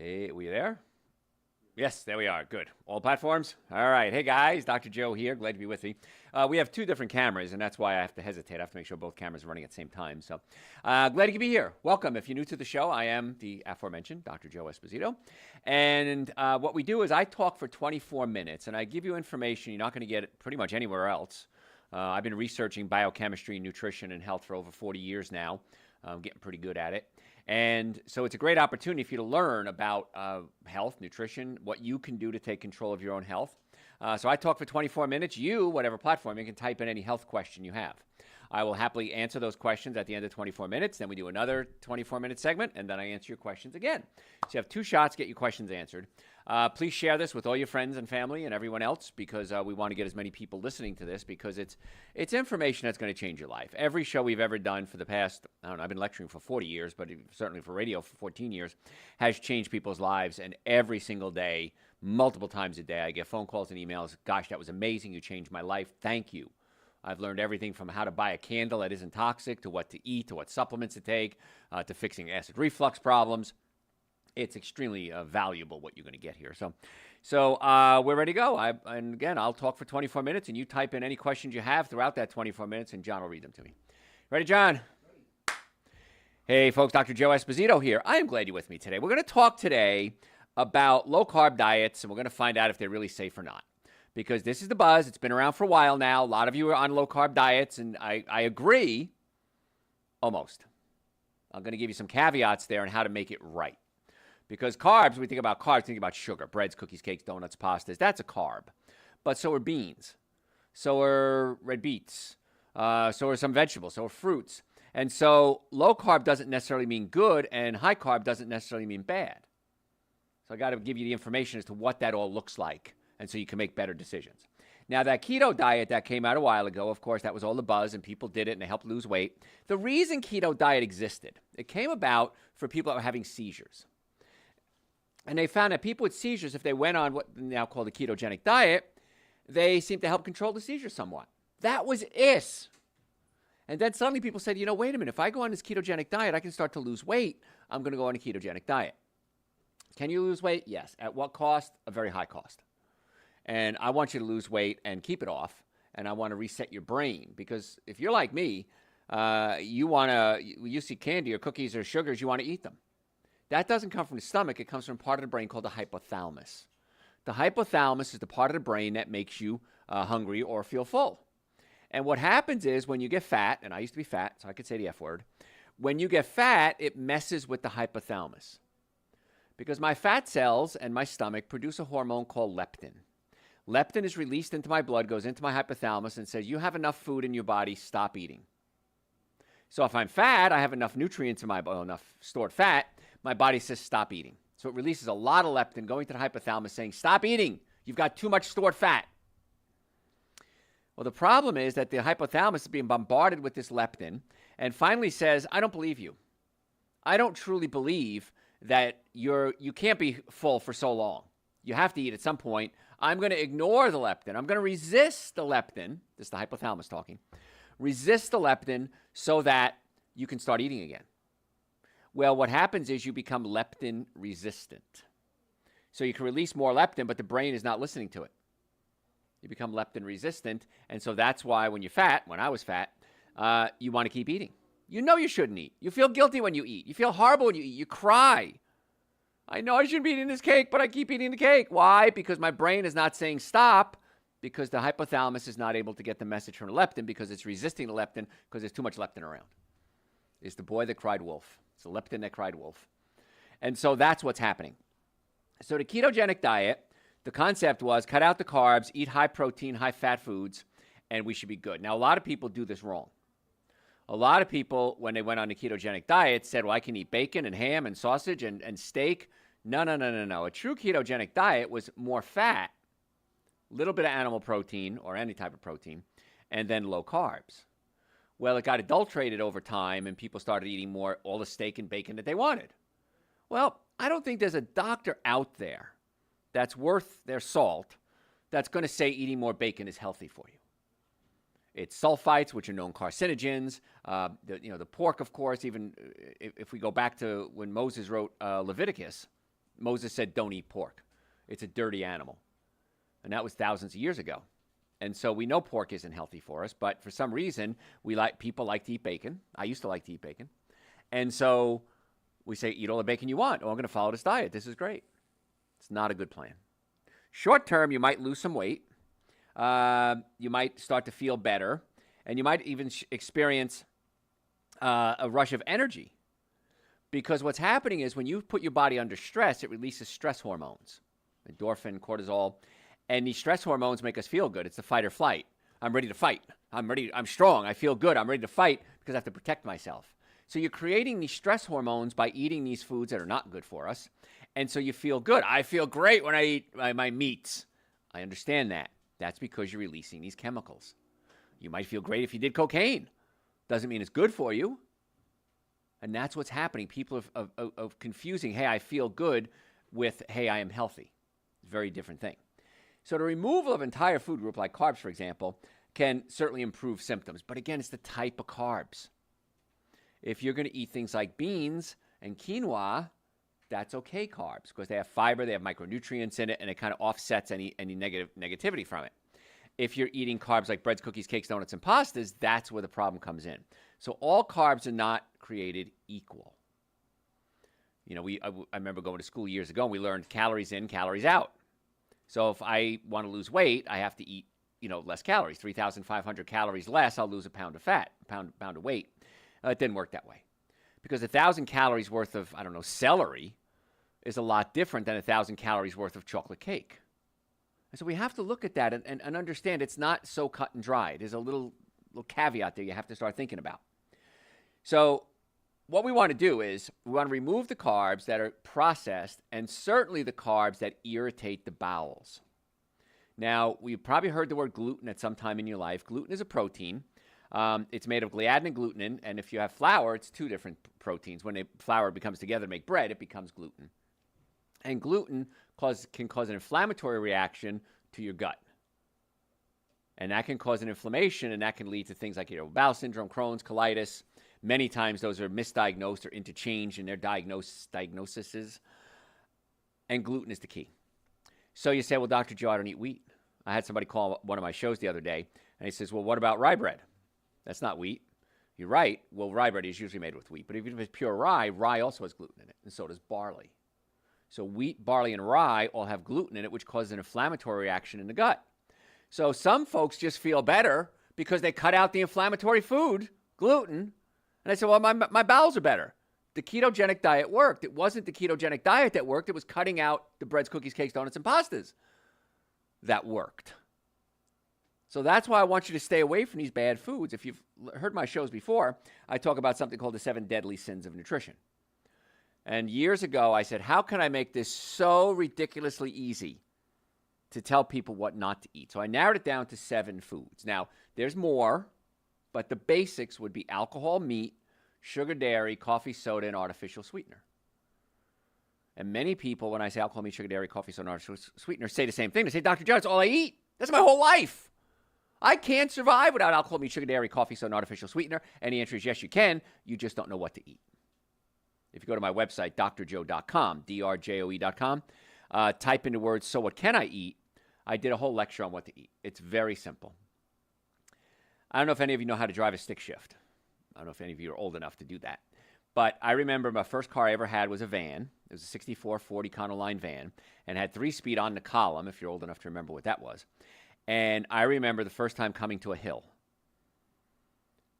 Hey, were you there? Yes, there we are. Good. All platforms? All right. Hey, guys. Dr. Joe here. Glad to be with you. We have two different cameras, and that's why I have to hesitate. I have to make sure both cameras are running at the same time. So glad to be here. Welcome. If you're new to the show, I am the aforementioned Dr. Joe Esposito. And what we do is I talk for 24 minutes, and I give you information you're not going to get pretty much anywhere else. I've been researching biochemistry, nutrition, and health for over 40 years now. I'm getting pretty good at it. And so it's a great opportunity for you to learn about health, nutrition, what you can do to take control of your own health. So I talk for 24 minutes. You, whatever platform, you can type in any health question you have. I will happily answer those questions at the end of 24 minutes. Then we do another 24-minute segment, and then I answer your questions again. So you have two shots, get your questions answered. Please share this with all your friends and family and everyone else because we want to get as many people listening to this because it's information that's going to change your life. Every show we've ever done for the past, I don't know, I've been lecturing for 40 years, but certainly for radio for 14 years, has changed people's lives. And every single day, multiple times a day, I get phone calls and emails. Gosh, that was amazing. You changed my life. Thank you. I've learned everything from how to buy a candle that isn't toxic to what to eat, to what supplements to take, to fixing acid reflux problems. It's extremely valuable what you're going to get here. So we're ready to go. And again, I'll talk for 24 minutes, and you type in any questions you have throughout that 24 minutes, and John will read them to me. Ready, John? Ready. Hey, folks, Dr. Joe Esposito here. I am glad you're with me today. We're going to talk today about low-carb diets, and we're going to find out if they're really safe or not. Because this is the buzz. It's been around for a while now. A lot of you are on low-carb diets, and I agree, almost. I'm going to give you some caveats there on how to make it right. Because carbs, we think about carbs, think about sugar, breads, cookies, cakes, donuts, pastas. That's a carb. But so are beans. So are red beets. So are some vegetables. So are fruits. And so low carb doesn't necessarily mean good, and high carb doesn't necessarily mean bad. So I got to give you the information as to what that all looks like, and so you can make better decisions. Now, that keto diet that came out a while ago, of course, that was all the buzz, and people did it, and they helped lose weight. The reason keto diet existed, it came about for people that were having seizures. And they found that people with seizures, if they went on what they now call the ketogenic diet, they seemed to help control the seizures somewhat. That was it. And then suddenly people said, wait a minute, if I go on this ketogenic diet, I can start to lose weight. I'm going to go on a ketogenic diet. Can you lose weight? Yes. At what cost? A very high cost. And I want you to lose weight and keep it off. And I want to reset your brain. Because if you're like me, you see candy or cookies or sugars, you want to eat them. That doesn't come from the stomach. It comes from part of the brain called the hypothalamus. The hypothalamus is the part of the brain that makes you hungry or feel full. And what happens is when you get fat, and I used to be fat, so I could say the F word. When you get fat, it messes with the hypothalamus. Because my fat cells and my stomach produce a hormone called leptin. Leptin is released into my blood, goes into my hypothalamus, and says, you have enough food in your body, stop eating. So if I'm fat, I have enough nutrients in my body, enough stored fat, my body says stop eating. So it releases a lot of leptin going to the hypothalamus saying, stop eating. You've got too much stored fat. Well, the problem is that the hypothalamus is being bombarded with this leptin and finally says, I don't believe you. I don't truly believe that you can't be full for so long. You have to eat at some point. I'm going to ignore the leptin. I'm going to resist the leptin. This is the hypothalamus talking. Resist the leptin so that you can start eating again. Well, what happens is you become leptin resistant. So you can release more leptin, but the brain is not listening to it. You become leptin resistant, and so that's why when you're fat, when I was fat, you want to keep eating. You know you shouldn't eat. You feel guilty when you eat. You feel horrible when you eat. You cry. I know I shouldn't be eating this cake, but I keep eating the cake. Why? Because my brain is not saying stop, because the hypothalamus is not able to get the message from the leptin because it's resisting the leptin because there's too much leptin around. It's the boy that cried wolf. It's the leptin that cried wolf. And so that's what's happening. So the ketogenic diet, the concept was cut out the carbs, eat high protein, high fat foods, and we should be good. Now, a lot of people do this wrong. A lot of people, when they went on the ketogenic diet, said, well, I can eat bacon and ham and sausage and steak. No. A true ketogenic diet was more fat, a little bit of animal protein or any type of protein, and then low carbs. Well, it got adulterated over time, and people started eating more, all the steak and bacon that they wanted. Well, I don't think there's a doctor out there that's worth their salt that's going to say eating more bacon is healthy for you. It's sulfites, which are known carcinogens. The pork, of course, even if we go back to when Moses wrote Leviticus, Moses said, don't eat pork. It's a dirty animal. And that was thousands of years ago. And so we know pork isn't healthy for us, but for some reason, people like to eat bacon. I used to like to eat bacon. And so we say, eat all the bacon you want. Oh, I'm going to follow this diet. This is great. It's not a good plan. Short term, you might lose some weight. You might start to feel better. And you might even experience a rush of energy. Because what's happening is when you put your body under stress, it releases stress hormones, endorphin, cortisol. And these stress hormones make us feel good. It's the fight or flight. I'm ready to fight. I'm strong. I feel good. I'm ready to fight because I have to protect myself. So you're creating these stress hormones by eating these foods that are not good for us. And so you feel good. I feel great when I eat my meats. I understand that. That's because you're releasing these chemicals. You might feel great if you did cocaine. Doesn't mean it's good for you. And that's what's happening. People are confusing, hey, I feel good with, hey, I am healthy. It's a very different thing. So the removal of an entire food group, like carbs, for example, can certainly improve symptoms. But again, it's the type of carbs. If you're going to eat things like beans and quinoa, that's okay carbs because they have fiber, they have micronutrients in it, and it kind of offsets any negativity from it. If you're eating carbs like breads, cookies, cakes, donuts, and pastas, that's where the problem comes in. So all carbs are not created equal. You know, I remember going to school years ago and we learned calories in, calories out. So if I want to lose weight, I have to eat, less calories, 3,500 calories less, I'll lose a pound of fat, pound of weight. It didn't work that way because 1,000 calories worth of, celery is a lot different than 1,000 calories worth of chocolate cake. And so we have to look at that and understand it's not so cut and dry. There's a little caveat there you have to start thinking about. So what we want to do is we want to remove the carbs that are processed and certainly the carbs that irritate the bowels. Now, we've probably heard the word gluten at some time in your life. Gluten is a protein. It's made of gliadin and glutenin, and if you have flour, it's two different proteins. When flour becomes together to make bread, it becomes gluten. And gluten can cause an inflammatory reaction to your gut. And that can cause an inflammation, and that can lead to things like irritable bowel syndrome, Crohn's, colitis. Many times those are misdiagnosed or interchanged in their diagnoses. And gluten is the key. So you say, well, Dr. Joe, I don't eat wheat. I had somebody call one of my shows the other day, and he says, well, what about rye bread? That's not wheat. You're right. Well, rye bread is usually made with wheat. But even if it's pure rye, rye also has gluten in it, and so does barley. So wheat, barley, and rye all have gluten in it, which causes an inflammatory reaction in the gut. So some folks just feel better because they cut out the inflammatory food, gluten, and I said, well, my bowels are better. The ketogenic diet worked. It wasn't the ketogenic diet that worked. It was cutting out the breads, cookies, cakes, donuts, and pastas that worked. So that's why I want you to stay away from these bad foods. If you've heard my shows before, I talk about something called the 7 deadly sins of nutrition. And years ago, I said, how can I make this so ridiculously easy to tell people what not to eat? So I narrowed it down to 7 foods. Now, there's more, but the basics would be alcohol, meat, sugar, dairy, coffee, soda, and artificial sweetener. And many people, when I say alcohol, meat, sugar, dairy, coffee, soda, and artificial sweetener, say the same thing. They say, Dr. John, that's all I eat. That's my whole life. I can't survive without alcohol, meat, sugar, dairy, coffee, soda, and artificial sweetener. And the answer is yes, you can. You just don't know what to eat. If you go to my website, drjoe.com, drjoe.com, type in the words, so what can I eat? I did a whole lecture on what to eat. It's very simple. I don't know if any of you know how to drive a stick shift. I don't know if any of you are old enough to do that. But I remember my first car I ever had was a van. It was a 64 40 Econoline van and had 3-speed on the column, if you're old enough to remember what that was. And I remember the first time coming to a hill.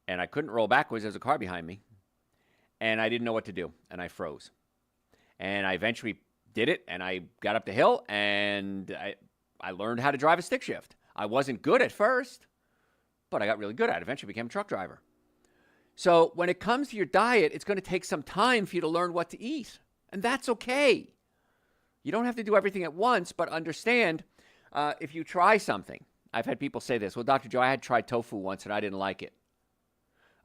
And I couldn't roll backwards. There was a car behind me. And I didn't know what to do. And I froze. And I eventually did it. And I got up the hill. And I learned how to drive a stick shift. I wasn't good at first, but I got really good at it. Eventually became a truck driver. So when it comes to your diet, it's going to take some time for you to learn what to eat. And that's okay. You don't have to do everything at once, but understand if you try something. I've had people say this, well, Dr. Joe, I had tried tofu once and I didn't like it.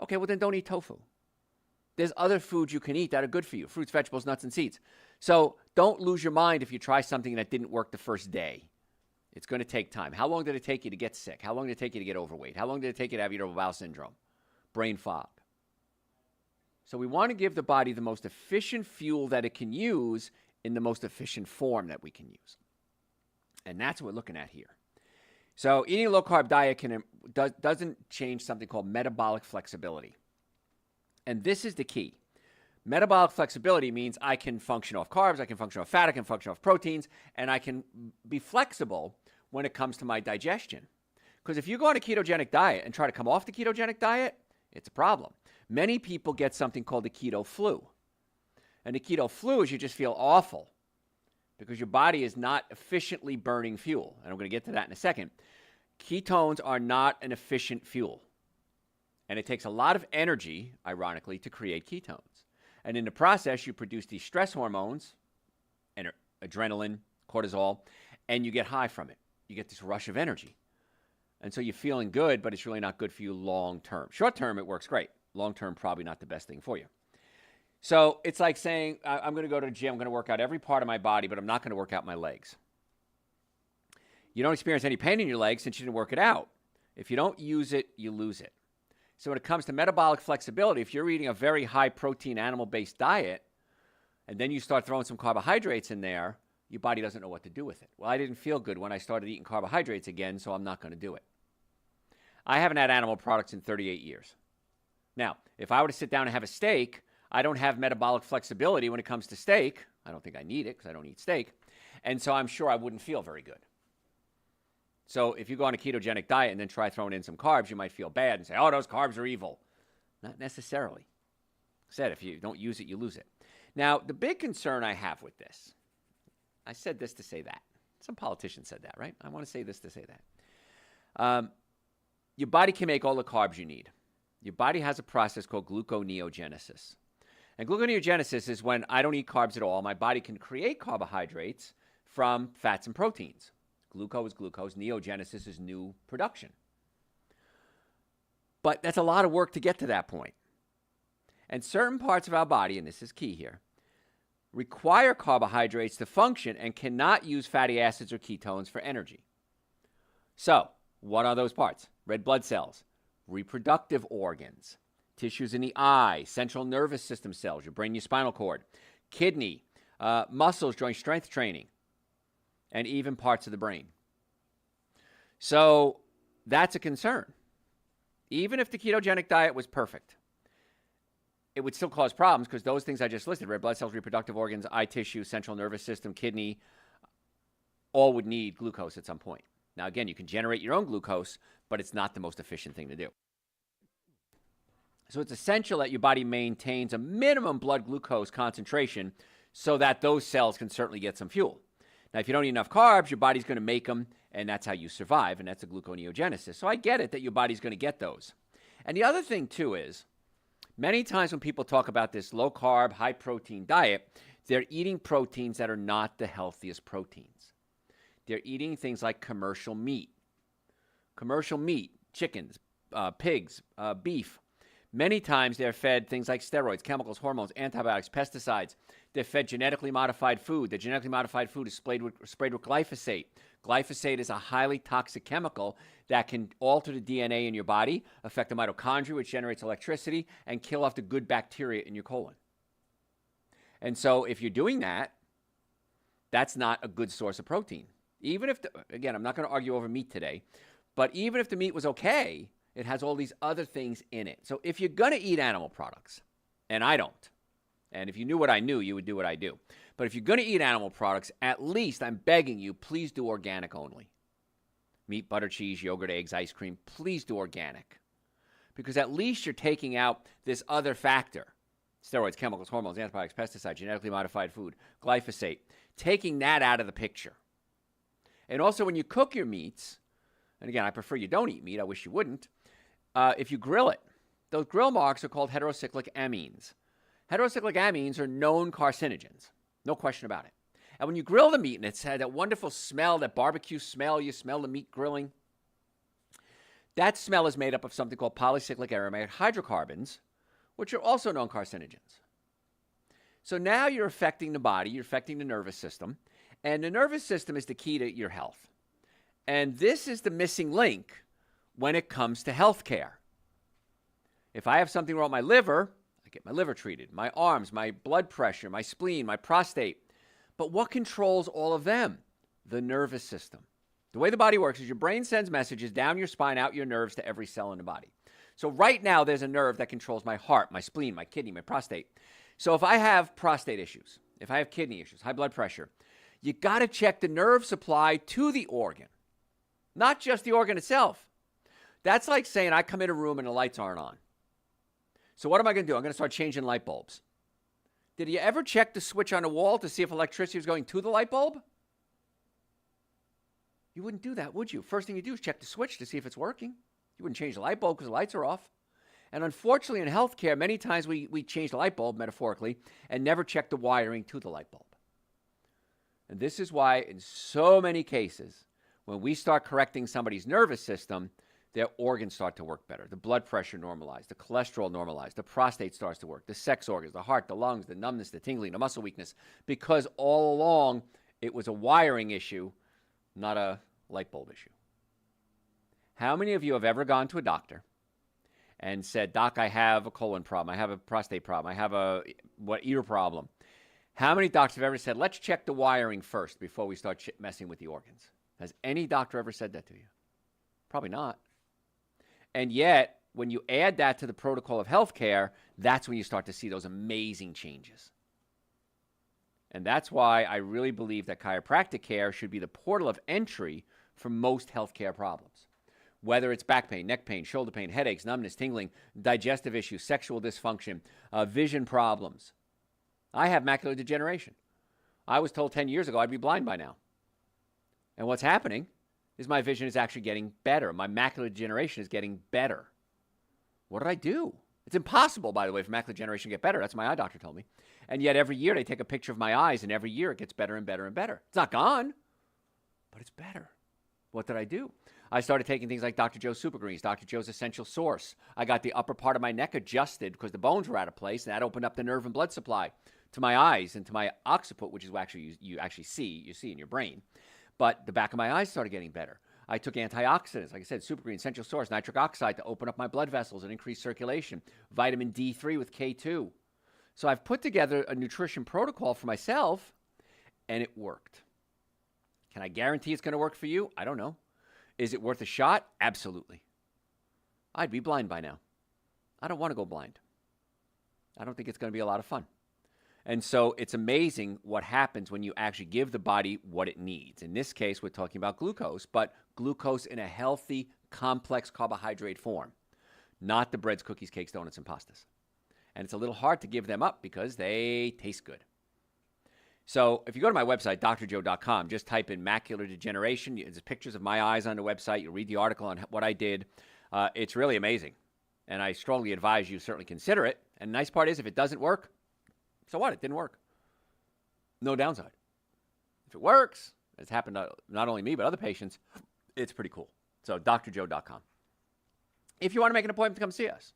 Okay, well then don't eat tofu. There's other foods you can eat that are good for you, fruits, vegetables, nuts, and seeds. So don't lose your mind if you try something that didn't work the first day. It's going to take time. How long did it take you to get sick? How long did it take you to get overweight? How long did it take you to have irritable bowel syndrome? Brain fog. So we want to give the body the most efficient fuel that it can use in the most efficient form that we can use. And that's what we're looking at here. So eating a low-carb diet doesn't change something called metabolic flexibility. And this is the key. Metabolic flexibility means I can function off carbs, I can function off fat, I can function off proteins, and I can be flexible when it comes to my digestion. Because if you go on a ketogenic diet and try to come off the ketogenic diet, it's a problem. Many people get something called the keto flu. And the keto flu is you just feel awful because your body is not efficiently burning fuel. And I'm going to get to that in a second. Ketones are not an efficient fuel. And it takes a lot of energy, ironically, to create ketones. And in the process, you produce these stress hormones, adrenaline, cortisol, and you get high from it. You get this rush of energy. And so you're feeling good, but it's really not good for you long term. Short term, it works great. Long term, probably not the best thing for you. So it's like saying, I'm going to go to the gym, I'm going to work out every part of my body, but I'm not going to work out my legs. You don't experience any pain in your legs since you didn't work it out. If you don't use it, you lose it. So when it comes to metabolic flexibility, if you're eating a very high protein animal-based diet, and then you start throwing some carbohydrates in there, your body doesn't know what to do with it. Well, I didn't feel good when I started eating carbohydrates again, so I'm not going to do it. I haven't had animal products in 38 years. Now, if I were to sit down and have a steak, I don't have metabolic flexibility when it comes to steak. I don't think I need it because I don't eat steak. And so I'm sure I wouldn't feel very good. So if you go on a ketogenic diet and then try throwing in some carbs, you might feel bad and say, oh, those carbs are evil. Not necessarily. I said, if you don't use it, you lose it. Now, the big concern I have with this, I said this to say that. Some politician said that, right? I want to say this to say that. Your body can make all the carbs you need. Your body has a process called gluconeogenesis. And gluconeogenesis is when I don't eat carbs at all. My body can create carbohydrates from fats and proteins. Glucose is glucose. Neogenesis is new production. But that's a lot of work to get to that point. And certain parts of our body, and this is key here, require carbohydrates to function and cannot use fatty acids or ketones for energy. So, what are those parts? Red blood cells, reproductive organs, tissues in the eye, central nervous system cells, your brain, your spinal cord, kidney, muscles, joint strength training, and even parts of the brain. So that's a concern. Even if the ketogenic diet was perfect, it would still cause problems because those things I just listed, red blood cells, reproductive organs, eye tissue, central nervous system, kidney, all would need glucose at some point. Now, again, you can generate your own glucose, but it's not the most efficient thing to do. So it's essential that your body maintains a minimum blood glucose concentration so that those cells can certainly get some fuel. Now, if you don't eat enough carbs, your body's going to make them, and that's how you survive, and that's a gluconeogenesis. So I get it that your body's going to get those. And the other thing, too, is many times when people talk about this low-carb, high-protein diet, they're eating proteins that are not the healthiest proteins. They're eating things like commercial meat. Commercial meat, chickens, pigs, beef. Many times they're fed things like steroids, chemicals, hormones, antibiotics, pesticides. They're fed genetically modified food. The genetically modified food is sprayed with glyphosate. Glyphosate is a highly toxic chemical that can alter the DNA in your body, affect the mitochondria, which generates electricity, and kill off the good bacteria in your colon. And so if you're doing that, that's not a good source of protein. Even if, again, I'm not going to argue over meat today, but even if the meat was okay, it has all these other things in it. So if you're going to eat animal products, and I don't, and if you knew what I knew, you would do what I do. But if you're going to eat animal products, at least, I'm begging you, please do organic only. Meat, butter, cheese, yogurt, eggs, ice cream, please do organic. Because at least you're taking out this other factor. Steroids, chemicals, hormones, antibiotics, pesticides, genetically modified food, glyphosate. Taking that out of the picture. And also when you cook your meats, and again, I prefer you don't eat meat. I wish you wouldn't. If you grill it, those grill marks are called heterocyclic amines. Heterocyclic amines are known carcinogens. No question about it. And when you grill the meat and it's had that wonderful smell, that barbecue smell, you smell the meat grilling, that smell is made up of something called polycyclic aromatic hydrocarbons, which are also known carcinogens. So now you're affecting the body, you're affecting the nervous system, and the nervous system is the key to your health. And this is the missing link when it comes to health care. If I have something wrong with my liver, I get my liver treated. My arms, my blood pressure, my spleen, my prostate, But what controls all of them? The nervous system. The way the body works is your brain sends messages down your spine, out your nerves to every cell in the body. So right now, there's a nerve that controls my heart, my spleen, my kidney, my prostate. So if I have prostate issues, if I have kidney issues, high blood pressure, you got to check the nerve supply to the organ, not just the organ itself. That's like saying I come in a room and the lights aren't on. So what am I going to do? I'm going to start changing light bulbs. Did you ever check the switch on the wall to see if electricity was going to the light bulb? You wouldn't do that, would you? First thing you do is check the switch to see if it's working. You wouldn't change the light bulb because the lights are off. And unfortunately, in healthcare, many times we change the light bulb, metaphorically, and never check the wiring to the light bulb. And this is why, in so many cases, when we start correcting somebody's nervous system, their organs start to work better. The blood pressure normalized, the cholesterol normalized, the prostate starts to work, the sex organs, the heart, the lungs, the numbness, the tingling, the muscle weakness, because all along it was a wiring issue, not a light bulb issue. How many of you have ever gone to a doctor and said, Doc, I have a colon problem, I have a prostate problem, I have a ear problem? How many doctors have ever said, let's check the wiring first before we start messing with the organs? Has any doctor ever said that to you? Probably not. And yet, when you add that to the protocol of healthcare, that's when you start to see those amazing changes. And that's why I really believe that chiropractic care should be the portal of entry for most healthcare problems. Whether it's back pain, neck pain, shoulder pain, headaches, numbness, tingling, digestive issues, sexual dysfunction, vision problems. I have macular degeneration. I was told 10 years ago I'd be blind by now. And what's happening is my vision is actually getting better. My macular degeneration is getting better. What did I do? It's impossible, by the way, for macular degeneration to get better. That's what my eye doctor told me. And yet every year they take a picture of my eyes, and every year it gets better and better and better. It's not gone, but it's better. What did I do? I started taking things like Dr. Joe's Super Greens, Dr. Joe's Essential Source. I got the upper part of my neck adjusted because the bones were out of place, and that opened up the nerve and blood supply to my eyes and to my occiput, which is what you actually see in your brain. But the back of my eyes started getting better. I took antioxidants, like I said, Super Green, Essential Source, nitric oxide to open up my blood vessels and increase circulation, vitamin D3 with K2. So I've put together a nutrition protocol for myself, and it worked. Can I guarantee it's going to work for you? I don't know. Is it worth a shot? Absolutely. I'd be blind by now. I don't want to go blind. I don't think it's going to be a lot of fun. And so it's amazing what happens when you actually give the body what it needs. In this case, we're talking about glucose, but glucose in a healthy, complex carbohydrate form, not the breads, cookies, cakes, donuts, and pastas. And it's a little hard to give them up because they taste good. So if you go to my website, drjoe.com, just type in macular degeneration. There's pictures of my eyes on the website. You'll read the article on what I did. It's really amazing. And I strongly advise you certainly consider it. And the nice part is if it doesn't work, so what? It didn't work. No downside. If it works, it's happened to not only me, but other patients, it's pretty cool. So drjoe.com. If you want to make an appointment to come see us,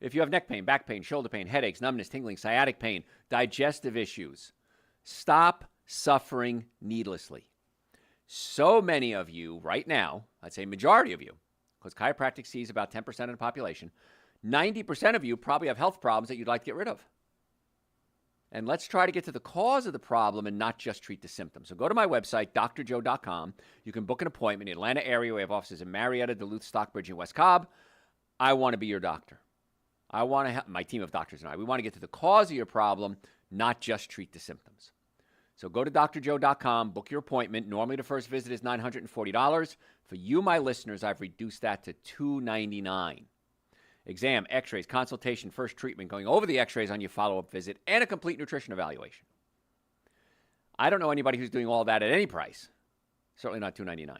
if you have neck pain, back pain, shoulder pain, headaches, numbness, tingling, sciatic pain, digestive issues, stop suffering needlessly. So many of you right now, I'd say majority of you, because chiropractic sees about 10% of the population, 90% of you probably have health problems that you'd like to get rid of. And let's try to get to the cause of the problem and not just treat the symptoms. So go to my website, drjoe.com. You can book an appointment in the Atlanta area. We have offices in Marietta, Duluth, Stockbridge, and West Cobb. I want to be your doctor. I want to help my team of doctors and I. We want to get to the cause of your problem, not just treat the symptoms. So go to drjoe.com, book your appointment. Normally the first visit is $940. For you, my listeners, I've reduced that to $299. Exam, x-rays, consultation, first treatment, going over the x-rays on your follow-up visit, and a complete nutrition evaluation. I don't know anybody who's doing all that at any price. Certainly not $299.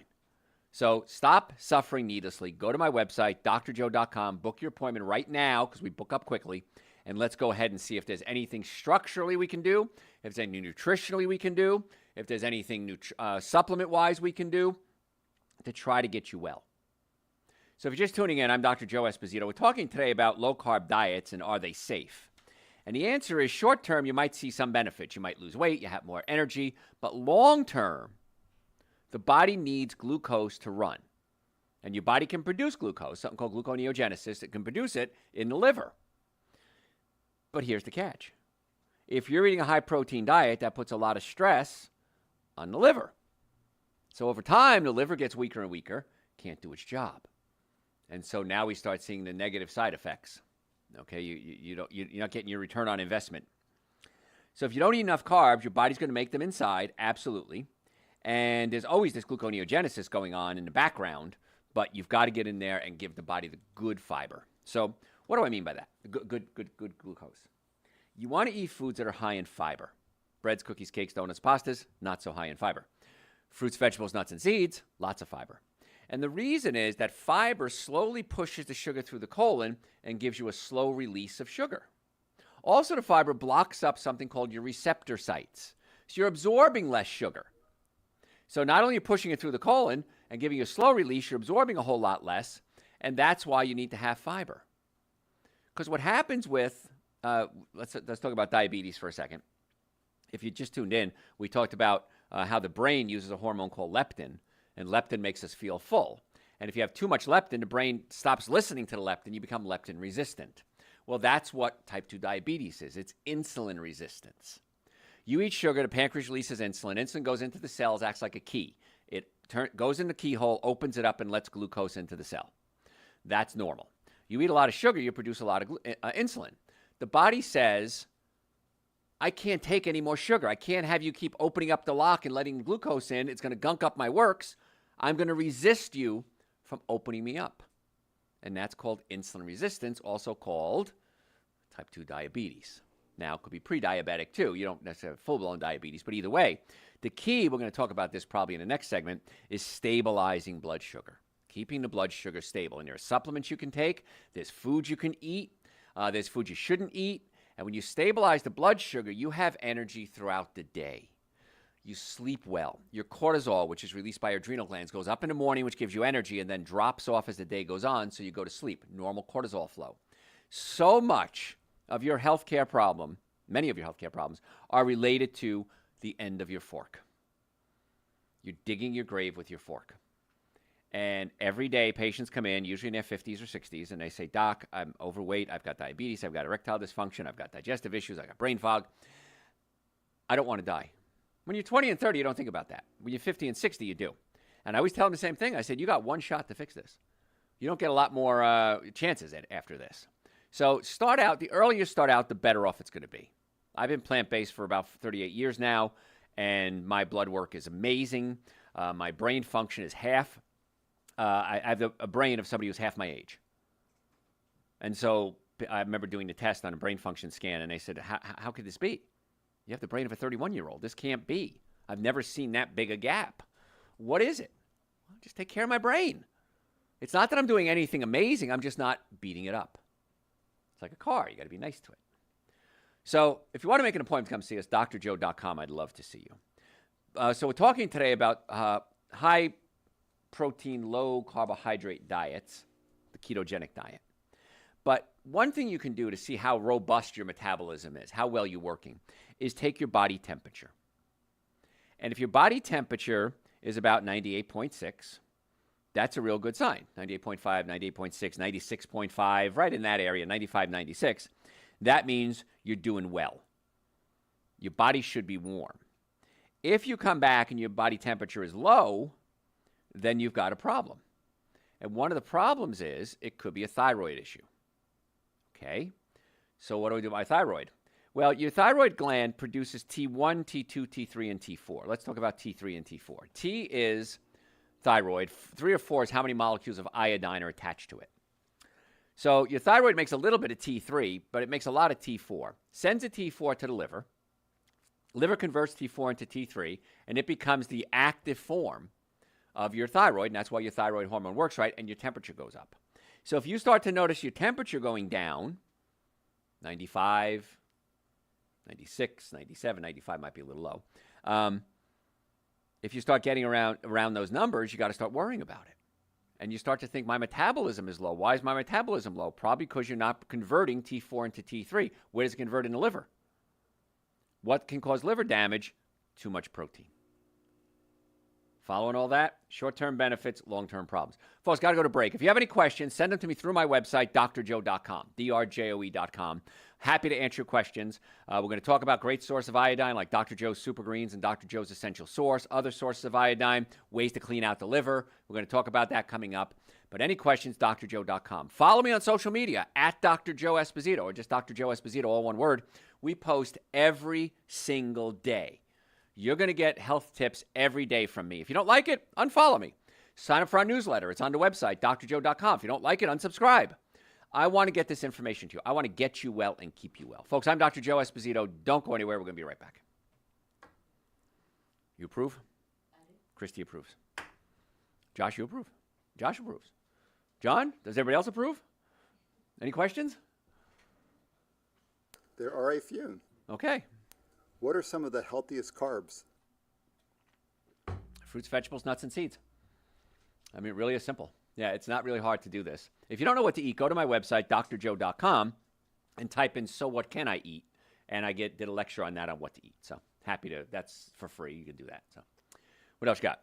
So stop suffering needlessly. Go to my website, drjoe.com. Book your appointment right now because we book up quickly. And let's go ahead and see if there's anything structurally we can do, if there's anything nutritionally we can do, if there's anything supplement-wise we can do to try to get you well. So if you're just tuning in, I'm Dr. Joe Esposito. We're talking today about low-carb diets and are they safe? And the answer is short-term, you might see some benefits. You might lose weight, you have more energy. But long-term, the body needs glucose to run. And your body can produce glucose, something called gluconeogenesis. It can produce it in the liver. But here's the catch. If you're eating a high-protein diet, that puts a lot of stress on the liver. So over time, the liver gets weaker and weaker, can't do its job. And so now we start seeing the negative side effects. Okay, you're not getting your return on investment. So if you don't eat enough carbs, your body's going to make them inside, absolutely. And there's always this gluconeogenesis going on in the background, but you've got to get in there and give the body the good fiber. So what do I mean by that? Good glucose. You want to eat foods that are high in fiber. Breads, cookies, cakes, donuts, pastas, not so high in fiber. Fruits, vegetables, nuts, and seeds, lots of fiber. And the reason is that fiber slowly pushes the sugar through the colon and gives you a slow release of sugar. Also, the fiber blocks up something called your receptor sites. So you're absorbing less sugar. So not only are you pushing it through the colon and giving you a slow release, you're absorbing a whole lot less. And that's why you need to have fiber. Because what happens with, let's talk about diabetes for a second. If you just tuned in, we talked about how the brain uses a hormone called leptin. And leptin makes us feel full. And if you have too much leptin, the brain stops listening to the leptin. You become leptin resistant. Well, that's what type 2 diabetes is. It's insulin resistance. You eat sugar, the pancreas releases insulin. Insulin goes into the cells, acts like a key. It goes in the keyhole, opens it up, and lets glucose into the cell. That's normal. You eat a lot of sugar, you produce a lot of insulin. The body says, I can't take any more sugar. I can't have you keep opening up the lock and letting glucose in. It's going to gunk up my works. I'm going to resist you from opening me up. And that's called insulin resistance, also called type 2 diabetes. Now, it could be pre-diabetic too. You don't necessarily have full-blown diabetes, but either way, the key, we're going to talk about this probably in the next segment, is stabilizing blood sugar, keeping the blood sugar stable. And there are supplements you can take. There's foods you can eat. There's foods you shouldn't eat. And when you stabilize the blood sugar, you have energy throughout the day. You sleep well. Your cortisol, which is released by your adrenal glands, goes up in the morning, which gives you energy, and then drops off as the day goes on, so you go to sleep. Normal cortisol flow. So much of your healthcare problem, many of your healthcare problems, are related to the end of your fork. You're digging your grave with your fork. And every day, patients come in, usually in their 50s or 60s, and they say, Doc, I'm overweight, I've got diabetes, I've got erectile dysfunction, I've got digestive issues, I've got brain fog. I don't want to die. When you're 20 and 30, you don't think about that. When you're 50 and 60, you do. And I always tell them the same thing. I said, you got one shot to fix this. You don't get a lot more chances after this. So the earlier you start out, the better off it's going to be. I've been plant-based for about 38 years now, and my blood work is amazing. My brain function is half. I have a brain of somebody who's half my age. And so I remember doing the test on a brain function scan, and they said, how could this be? You have the brain of a 31-year-old. This can't be. I've never seen that big a gap. What is it? Well, just take care of my brain. It's not that I'm doing anything amazing. I'm just not beating it up. It's like a car. You got to be nice to it. So if you want to make an appointment, come see us, drjoe.com. I'd love to see you. So we're talking today about high protein, low carbohydrate diets, the ketogenic diet. But one thing you can do to see how robust your metabolism is, how well you're working, is take your body temperature. And if your body temperature is about 98.6, that's a real good sign. 98.5, 98.6, 96.5, right in that area, 95, 96. That means you're doing well. Your body should be warm. If you come back and your body temperature is low, then you've got a problem. And one of the problems is it could be a thyroid issue. Okay, so what do we do with my thyroid? Well, your thyroid gland produces T1, T2, T3, and T4. Let's talk about T3 and T4. T is thyroid. 3 or 4 is how many molecules of iodine are attached to it. So your thyroid makes a little bit of T3, but it makes a lot of T4. Sends a T4 to the liver. Liver converts T4 into T3, and it becomes the active form of your thyroid, and that's why your thyroid hormone works right, and your temperature goes up. So if you start to notice your temperature going down, 95, 96, 97, 95 might be a little low. If you start getting around those numbers, you got to start worrying about it. And you start to think, my metabolism is low. Why is my metabolism low? Probably because you're not converting T4 into T3. Where does it convert in the liver? What can cause liver damage? Too much protein. Following all that, short-term benefits, long-term problems. Folks, got to go to break. If you have any questions, send them to me through my website, drjoe.com, drjoe.com. Happy to answer your questions. We're going to talk about great source of iodine like Dr. Joe's Super Greens and Dr. Joe's Essential Source, other sources of iodine, ways to clean out the liver. We're going to talk about that coming up. But any questions, drjoe.com. Follow me on social media at Dr. Joe Esposito or just Dr. Joe Esposito, all one word. We post every single day. You're going to get health tips every day from me. If you don't like it, unfollow me. Sign up for our newsletter. It's on the website, drjoe.com. If you don't like it, unsubscribe. I want to get this information to you. I want to get you well and keep you well. Folks, I'm Dr. Joe Esposito. Don't go anywhere. We're going to be right back. You approve? Christy approves. Josh, you approve? Josh approves. John, does everybody else approve? Any questions? There are a few. Okay. What are some of the healthiest carbs? Fruits, vegetables, nuts, and seeds. I mean, it really is simple. Yeah, it's not really hard to do this. If you don't know what to eat, go to my website, drjoe.com, and type in, so what can I eat? And I did a lecture on that on what to eat. So happy to, that's for free. You can do that. So what else you got?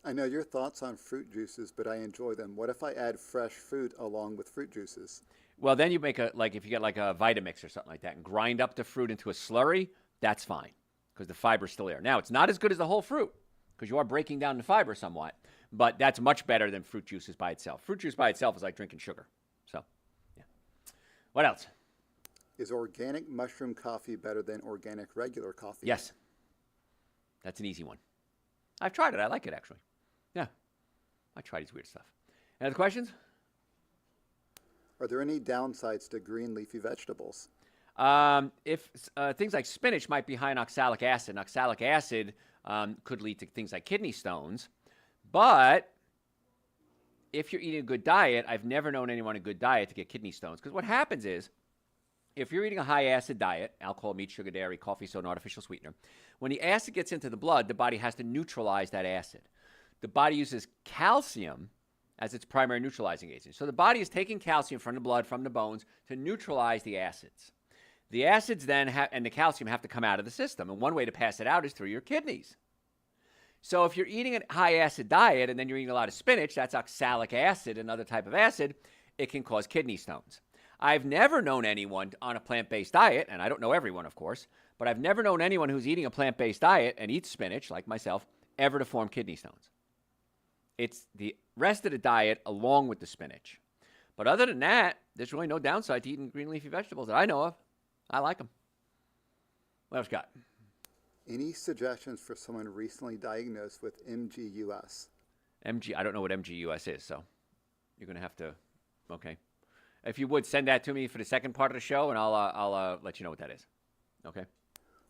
I know your thoughts on fruit juices, but I enjoy them. What if I add fresh fruit along with fruit juices? Well, then you make if you get like a Vitamix or something like that and grind up the fruit into a slurry, that's fine because the fiber's still there. Now, it's not as good as the whole fruit because you are breaking down the fiber somewhat, but that's much better than fruit juices by itself. Fruit juice by itself is like drinking sugar. So, yeah. What else? Is organic mushroom coffee better than organic regular coffee? Yes. That's an easy one. I've tried it. I like it, actually. Yeah. I try these weird stuff. Any other questions? Are there any downsides to green leafy vegetables? If things like spinach might be high in oxalic acid. Oxalic acid could lead to things like kidney stones. But if you're eating a good diet, I've never known anyone on a good diet to get kidney stones. Because what happens is, if you're eating a high-acid diet, alcohol, meat, sugar, dairy, coffee, soda, and artificial sweetener, when the acid gets into the blood, the body has to neutralize that acid. The body uses calcium as its primary neutralizing agent. So the body is taking calcium from the blood, from the bones, to neutralize the acids. The acids then and the calcium have to come out of the system. And one way to pass it out is through your kidneys. So if you're eating a high-acid diet and then you're eating a lot of spinach, that's oxalic acid, another type of acid, it can cause kidney stones. I've never known anyone on a plant-based diet, and I don't know everyone, of course, but I've never known anyone who's eating a plant-based diet and eats spinach, like myself, ever to form kidney stones. It's the rest of the diet along with the spinach. But other than that, there's really no downside to eating green leafy vegetables that I know of. I like them. What else got? Any suggestions for someone recently diagnosed with MGUS? I don't know what MGUS is, so you're going to have to, okay. If you would, send that to me for the second part of the show, and I'll let you know what that is. Okay?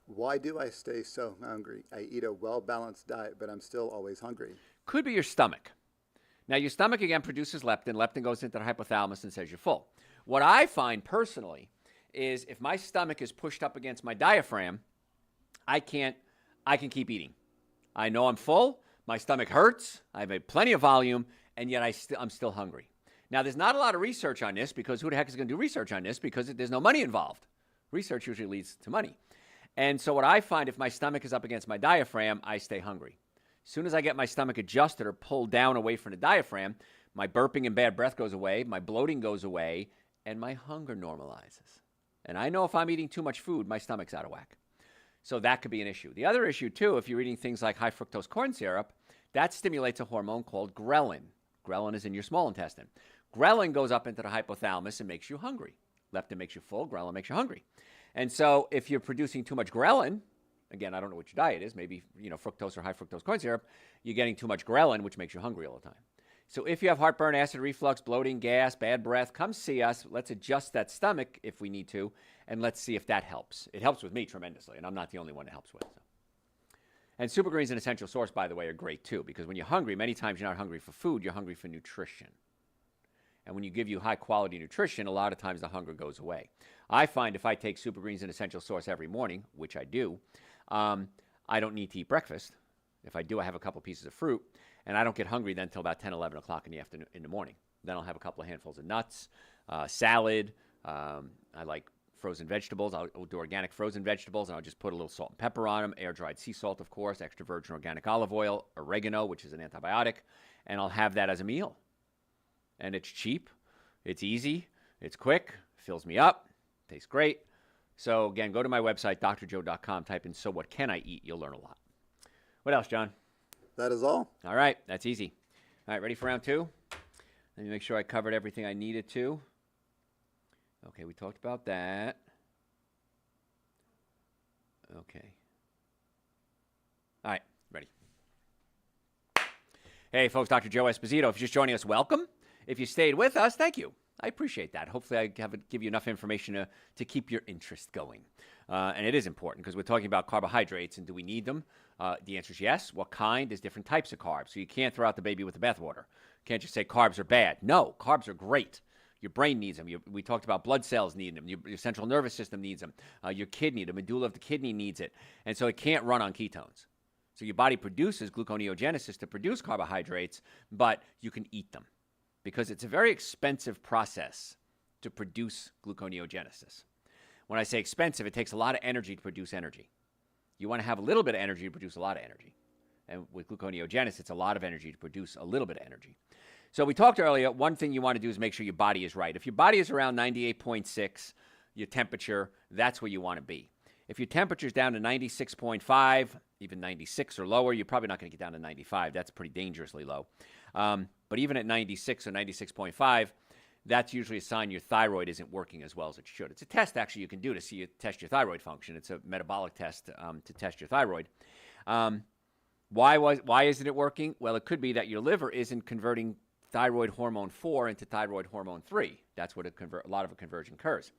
Why do I stay so hungry? I eat a well-balanced diet, but I'm still always hungry. Could be your stomach. Now, your stomach, again, produces leptin. Leptin goes into the hypothalamus and says you're full. What I find personally is if my stomach is pushed up against my diaphragm, I can keep eating. I know I'm full. My stomach hurts. I have plenty of volume, and yet I'm still hungry. Now, there's not a lot of research on this because who the heck is going to do research on this because there's no money involved. Research usually leads to money. And so what I find, if my stomach is up against my diaphragm, I stay hungry. As soon as I get my stomach adjusted or pulled down away from the diaphragm, my burping and bad breath goes away, my bloating goes away, and my hunger normalizes. And I know if I'm eating too much food, my stomach's out of whack. So that could be an issue. The other issue, too, if you're eating things like high fructose corn syrup, that stimulates a hormone called ghrelin. Ghrelin is in your small intestine. Ghrelin goes up into the hypothalamus and makes you hungry. Leptin makes you full, ghrelin makes you hungry. And so if you're producing too much ghrelin, again, I don't know what your diet is, maybe fructose or high fructose corn syrup, you're getting too much ghrelin, which makes you hungry all the time. So if you have heartburn, acid reflux, bloating, gas, bad breath, come see us. Let's adjust that stomach if we need to, and let's see if that helps. It helps with me tremendously, and I'm not the only one it helps with. So. And Super Greens and Essential Source, by the way, are great too, because when you're hungry, many times you're not hungry for food, you're hungry for nutrition. And when you give you high-quality nutrition, a lot of times the hunger goes away. I find if I take Super Greens and Essential Source every morning, which I do, I don't need to eat breakfast. If I do, I have a couple pieces of fruit, and I don't get hungry then until about 10, 11 o'clock in the morning. Then I'll have a couple of handfuls of nuts, salad. I like frozen vegetables. I'll do organic frozen vegetables, and I'll just put a little salt and pepper on them, air-dried sea salt, of course, extra virgin organic olive oil, oregano, which is an antibiotic, and I'll have that as a meal. And it's cheap, it's easy, it's quick, fills me up, Tastes great. So again, go to my website, drjoe.com, type in "so what can I eat?" You'll learn a lot. What else, John? That is all. All right, that's easy. All right, ready for round two? Let me make sure I covered everything I needed to. Okay, we talked about that. Okay. All right, ready. Hey, folks, Dr. Joe Esposito. If you're just joining us, welcome. If you stayed with us, thank you. I appreciate that. Hopefully, I give you enough information to keep your interest going. And it is important because we're talking about carbohydrates and do we need them? The answer is yes. What kind? There's different types of carbs. So you can't throw out the baby with the bathwater. Can't just say carbs are bad. No, carbs are great. Your brain needs them. We talked about blood cells needing them. Your central nervous system needs them. Your kidney, the medulla of the kidney needs it. And so it can't run on ketones. So your body produces gluconeogenesis to produce carbohydrates, but you can eat them because it's a very expensive process to produce gluconeogenesis. When I say expensive, it takes a lot of energy to produce energy. You want to have a little bit of energy to produce a lot of energy. And with gluconeogenesis, it's a lot of energy to produce a little bit of energy. So we talked earlier, one thing you want to do is make sure your body is right. If your body is around 98.6, your temperature, that's where you want to be. If your temperature is down to 96.5, even 96 or lower, you're probably not going to get down to 95. That's pretty dangerously low. But even at 96 or 96.5, that's usually a sign your thyroid isn't working as well as it should. It's a test, actually, you can do to test your thyroid function. It's a metabolic test to test your thyroid. Why isn't it working? Well, it could be that your liver isn't converting thyroid hormone 4 into thyroid hormone 3. That's what a lot of a conversion occurs.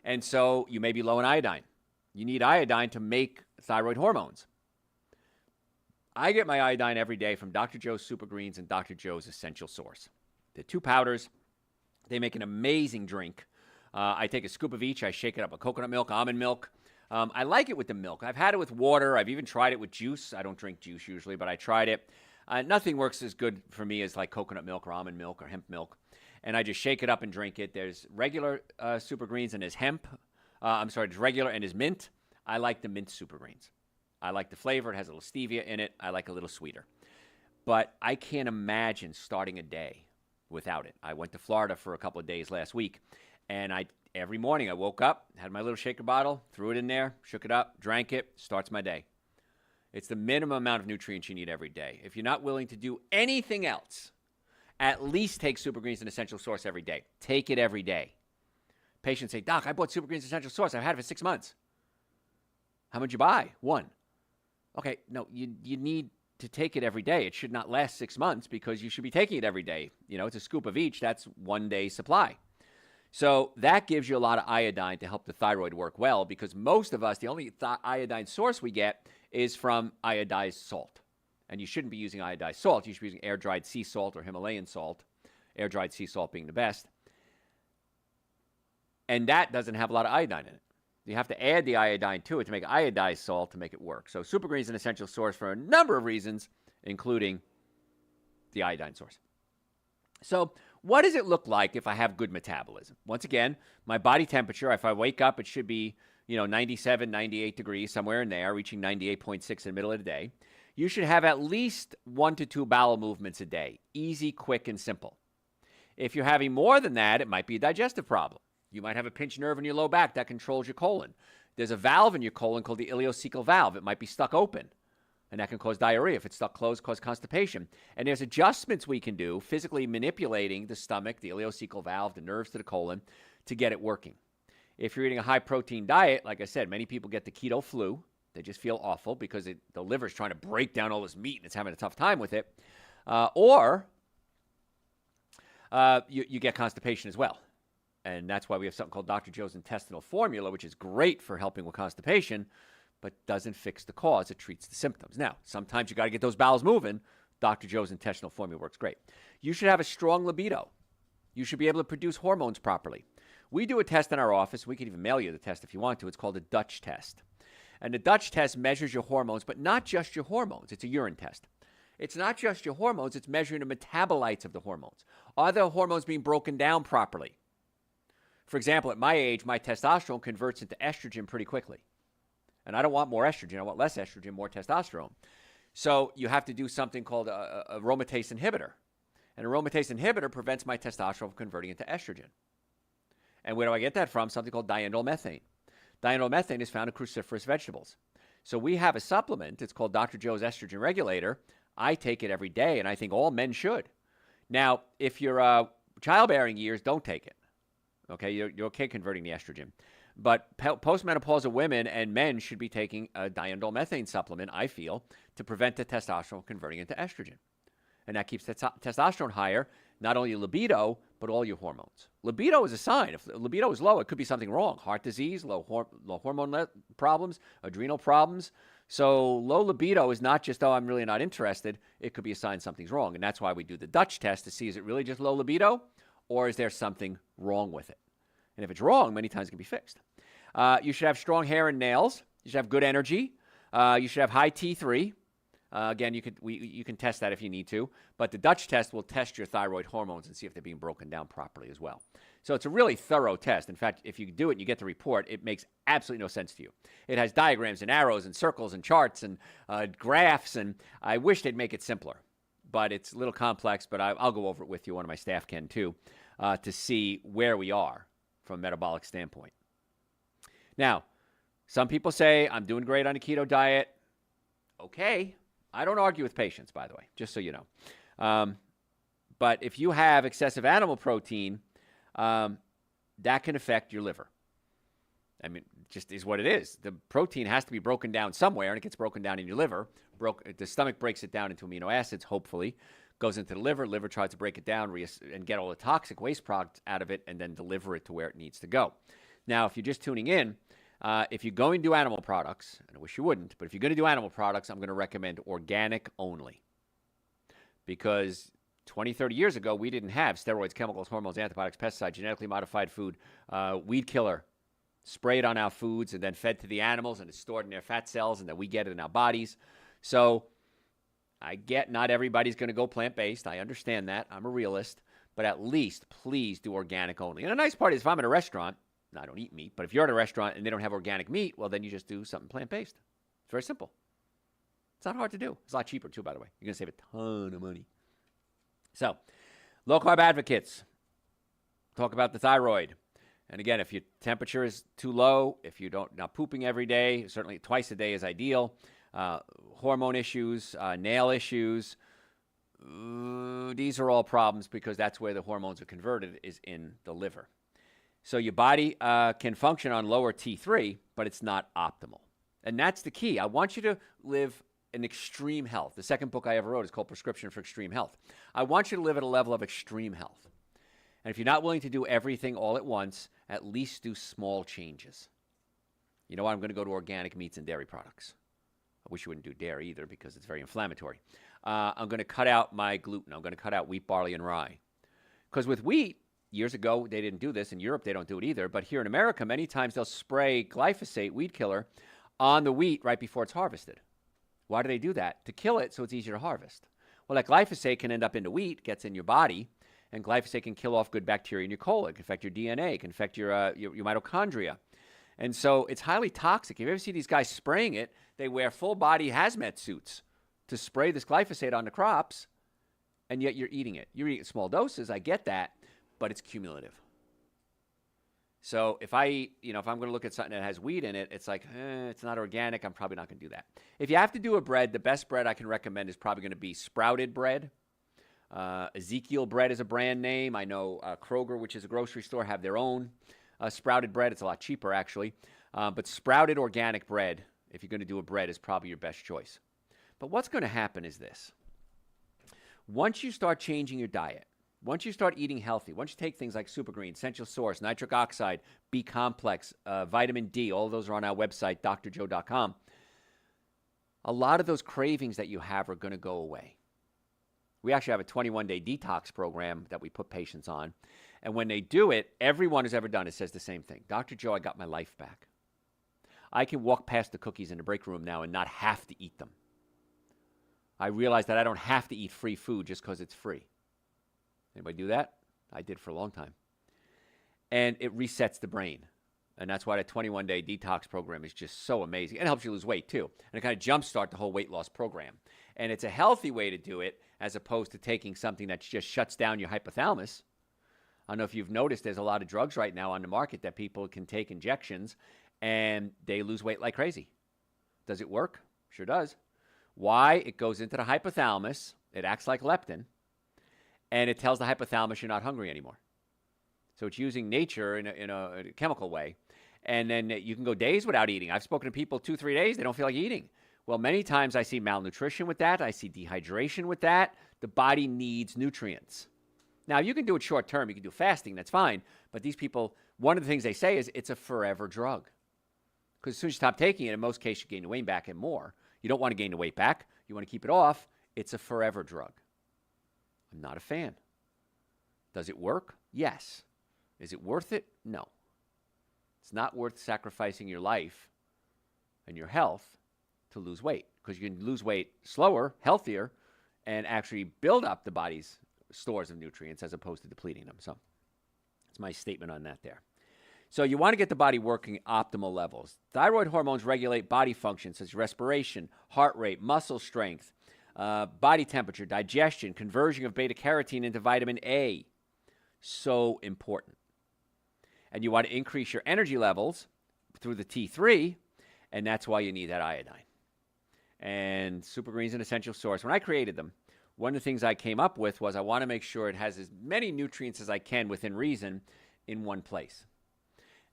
And so you may be low in iodine. You need iodine to make thyroid hormones. I get my iodine every day from Dr. Joe's Super Greens and Dr. Joe's Essential Source. They're 2 powders. They make an amazing drink. I take a scoop of each. I shake it up with coconut milk, almond milk. I like it with the milk. I've had it with water. I've even tried it with juice. I don't drink juice usually, but I tried it. Nothing works as good for me as like coconut milk or almond milk or hemp milk. And I just shake it up and drink it. There's regular Super Greens and there's hemp. There's regular and there's mint. I like the mint Super Greens. I like the flavor. It has a little stevia in it. I like a little sweeter. But I can't imagine starting a day without it. I went to Florida for a couple of days last week, and every morning I woke up, had my little shaker bottle, threw it in there, shook it up, drank it, starts my day. It's the minimum amount of nutrients you need every day. If you're not willing to do anything else, at least take Super Greens and Essential Source every day. Take it every day. Patients say, Doc, I bought Super Greens Essential Source. I've had it for 6 months. How much you buy? 1. Okay, no, you need to take it every day. It should not last 6 months because you should be taking it every day. You know, it's a scoop of each. That's 1 day supply. So that gives you a lot of iodine to help the thyroid work well because most of us, the only iodine source we get is from iodized salt. And you shouldn't be using iodized salt. You should be using air-dried sea salt or Himalayan salt, air-dried sea salt being the best. And that doesn't have a lot of iodine in it. You have to add the iodine to it to make iodized salt to make it work. So Super Green is an essential source for a number of reasons, including the iodine source. So what does it look like if I have good metabolism? Once again, my body temperature, if I wake up, it should be 97, 98 degrees, somewhere in there, reaching 98.6 in the middle of the day. You should have at least 1 to 2 bowel movements a day. Easy, quick, and simple. If you're having more than that, it might be a digestive problem. You might have a pinched nerve in your low back that controls your colon. There's a valve in your colon called the ileocecal valve. It might be stuck open, and that can cause diarrhea. If it's stuck closed, cause constipation. And there's adjustments we can do, physically manipulating the stomach, the ileocecal valve, the nerves to the colon, to get it working. If you're eating a high-protein diet, like I said, many people get the keto flu. They just feel awful because the liver's trying to break down all this meat and it's having a tough time with it. Or you get constipation as well. And that's why we have something called Dr. Joe's intestinal formula, which is great for helping with constipation, but doesn't fix the cause. It treats the symptoms. Now, sometimes you got to get those bowels moving. Dr. Joe's intestinal formula works great. You should have a strong libido. You should be able to produce hormones properly. We do a test in our office. We can even mail you the test if you want to. It's called a Dutch test. And the Dutch test measures your hormones, but not just your hormones. It's a urine test. It's not just your hormones. It's measuring the metabolites of the hormones. Are the hormones being broken down properly? For example, at my age, my testosterone converts into estrogen pretty quickly. And I don't want more estrogen. I want less estrogen, more testosterone. So you have to do something called a aromatase inhibitor. An aromatase inhibitor prevents my testosterone from converting into estrogen. And where do I get that from? Something called diindolylmethane. Diindolylmethane is found in cruciferous vegetables. So we have a supplement. It's called Dr. Joe's Estrogen Regulator. I take it every day, and I think all men should. Now, if you're childbearing years, don't take it. Okay, you're okay converting the estrogen. But postmenopausal women and men should be taking a diindolylmethane supplement, I feel, to prevent the testosterone converting into estrogen. And that keeps the testosterone higher, not only your libido, but all your hormones. Libido is a sign. If libido is low, it could be something wrong. Heart disease, low hormone problems, adrenal problems. So low libido is not just, oh, I'm really not interested. It could be a sign something's wrong. And that's why we do the Dutch test to see, is it really just low libido, or is there something wrong with it? And if it's wrong, many times it can be fixed. You should have strong hair and nails. You should have good energy. You should have high T3. Again, you can test that if you need to. But the Dutch test will test your thyroid hormones and see if they're being broken down properly as well. So it's a really thorough test. In fact, if you do it and you get the report, it makes absolutely no sense to you. It has diagrams and arrows and circles and charts and graphs, and I wish they'd make it simpler. But it's a little complex, but I'll go over it with you. One of my staff can too, to see where we are from a metabolic standpoint. Now, some people say, I'm doing great on a keto diet. Okay. I don't argue with patients, by the way, just so you know. But if you have excessive animal protein, that can affect your liver. I mean, it just is what it is. The protein has to be broken down somewhere, and it gets broken down in your liver. The stomach breaks it down into amino acids, hopefully, goes into the liver. Liver tries to break it down and get all the toxic waste products out of it and then deliver it to where it needs to go. Now, if you're just tuning in, if you're going to do animal products, and I wish you wouldn't, but if you're going to do animal products, I'm going to recommend organic only. Because 20, 30 years ago, we didn't have steroids, chemicals, hormones, antibiotics, pesticides, genetically modified food, weed killer, sprayed on our foods and then fed to the animals, and it's stored in their fat cells, and then we get it in our bodies. So I get not everybody's going to go plant-based. I understand that. I'm a realist. But at least, please do organic only. And the nice part is if I'm at a restaurant, I don't eat meat, but if you're at a restaurant and they don't have organic meat, well, then you just do something plant-based. It's very simple. It's not hard to do. It's a lot cheaper, too, by the way. You're going to save a ton of money. So, low-carb advocates. Talk about the thyroid. And again, if your temperature is too low, if you're not pooping every day, certainly twice a day is ideal. Hormone issues, nail issues, these are all problems because that's where the hormones are converted, is in the liver. So your body can function on lower T3, but it's not optimal. And that's the key. I want you to live in extreme health. The second book I ever wrote is called Prescription for Extreme Health. I want you to live at a level of extreme health. And if you're not willing to do everything all at once, at least do small changes. You know what? I'm going to go to organic meats and dairy products. I wish you wouldn't do dairy either because it's very inflammatory. I'm going to cut out my gluten. I'm going to cut out wheat, barley, and rye. Because with wheat, years ago, they didn't do this. In Europe, they don't do it either. But here in America, many times they'll spray glyphosate, weed killer, on the wheat right before it's harvested. Why do they do that? To kill it so it's easier to harvest. Well, that glyphosate can end up in the wheat, gets in your body, and glyphosate can kill off good bacteria in your colon. It can affect your DNA. It can affect your mitochondria. And so it's highly toxic. If you ever see these guys spraying it, they wear full-body hazmat suits to spray this glyphosate on the crops, and yet you're eating it. You're eating small doses. I get that. But it's cumulative. So if I'm going to look at something that has wheat in it, it's like, it's not organic. I'm probably not going to do that. If you have to do a bread, the best bread I can recommend is probably going to be sprouted bread. Ezekiel bread is a brand name. I know Kroger, which is a grocery store, have their own sprouted bread. It's a lot cheaper, actually. But sprouted organic bread, if you're going to do a bread, is probably your best choice. But what's going to happen is this. Once you start changing your diet, once you start eating healthy, once you take things like Super Green, Essential Source, nitric oxide, B-complex, vitamin D, all those are on our website, drjoe.com, a lot of those cravings that you have are going to go away. We actually have a 21-day detox program that we put patients on. And when they do it, everyone who's ever done it says the same thing. Dr. Joe, I got my life back. I can walk past the cookies in the break room now and not have to eat them. I realize that I don't have to eat free food just because it's free. Anybody do that? I did for a long time. And it resets the brain. And that's why the 21-day detox program is just so amazing. It helps you lose weight, too. And it kind of jumpstart the whole weight loss program. And it's a healthy way to do it as opposed to taking something that just shuts down your hypothalamus. I don't know if you've noticed there's a lot of drugs right now on the market that people can take injections and they lose weight like crazy. Does it work? Sure does. Why? It goes into the hypothalamus. It acts like leptin, and it tells the hypothalamus you're not hungry anymore. So it's using nature in a chemical way. And then you can go days without eating. I've spoken to people 2-3 days, they don't feel like eating. Well, many times I see malnutrition with that. I see dehydration with that. The body needs nutrients. Now, you can do it short term. You can do fasting. That's fine. But these people, one of the things they say is it's a forever drug. Because as soon as you stop taking it, in most cases, you gain the weight back and more. You don't want to gain the weight back. You want to keep it off. It's a forever drug. I'm not a fan. Does it work? Yes. Is it worth it? No. It's not worth sacrificing your life and your health to lose weight, because you can lose weight slower, healthier, and actually build up the body's stores of nutrients as opposed to depleting them. So that's my statement on that there. So you want to get the body working at optimal levels. Thyroid hormones regulate body functions such as respiration, heart rate, muscle strength, body temperature, digestion, conversion of beta-carotene into vitamin A. So important. And you want to increase your energy levels through the T3, and that's why you need that iodine. And Super Green's an essential source. When I created them, one of the things I came up with was I want to make sure it has as many nutrients as I can within reason in one place.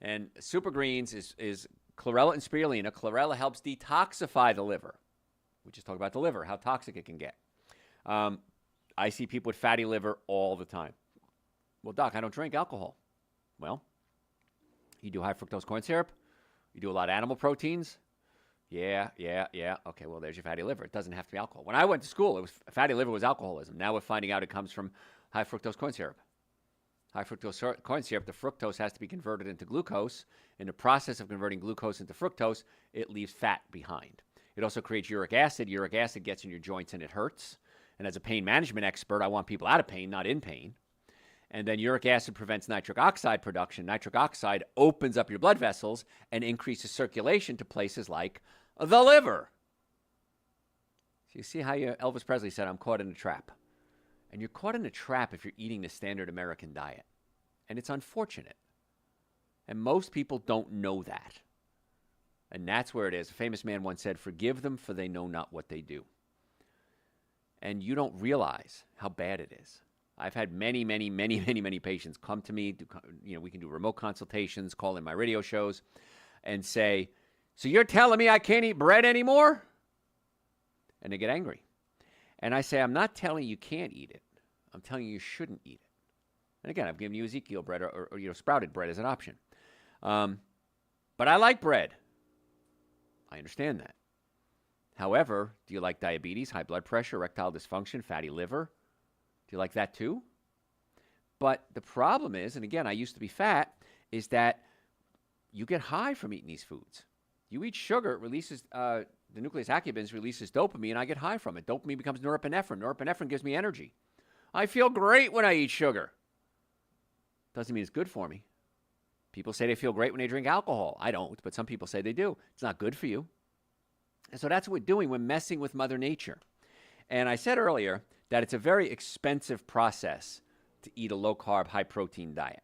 And Super Greens is chlorella and spirulina. Chlorella helps detoxify the liver. We just talked about the liver, how toxic it can get. I see people with fatty liver all the time. Well, doc, I don't drink alcohol. Well, you do high fructose corn syrup. You do a lot of animal proteins. Yeah. Okay, well, there's your fatty liver. It doesn't have to be alcohol. When I went to school, fatty liver was alcoholism. Now we're finding out it comes from high fructose corn syrup. High fructose corn syrup, the fructose has to be converted into glucose. In the process of converting glucose into fructose, it leaves fat behind. It also creates uric acid. Uric acid gets in your joints and it hurts. And as a pain management expert, I want people out of pain, not in pain. And then uric acid prevents nitric oxide production. Nitric oxide opens up your blood vessels and increases circulation to places like the liver. So you see how Elvis Presley said, I'm caught in a trap. And you're caught in a trap if you're eating the standard American diet. And it's unfortunate. And most people don't know that. And that's where it is. A famous man once said, forgive them, for they know not what they do. And you don't realize how bad it is. I've had many patients come to me. We can do remote consultations, call in my radio shows, and say, so you're telling me I can't eat bread anymore? And they get angry. And I say, I'm not telling you can't eat it. I'm telling you shouldn't eat it. And again, I've given you Ezekiel bread or sprouted bread as an option. But I like bread. I understand that. However, do you like diabetes, high blood pressure, erectile dysfunction, fatty liver? Do you like that too? But the problem is, and again, I used to be fat, is that you get high from eating these foods. You eat sugar, it releases, the nucleus accumbens releases dopamine, and I get high from it. Dopamine becomes norepinephrine. Norepinephrine gives me energy. I feel great when I eat sugar. Doesn't mean it's good for me. People say they feel great when they drink alcohol. I don't, but some people say they do. It's not good for you. And so that's what we're doing. We're messing with Mother Nature. And I said earlier that it's a very expensive process to eat a low-carb, high-protein diet.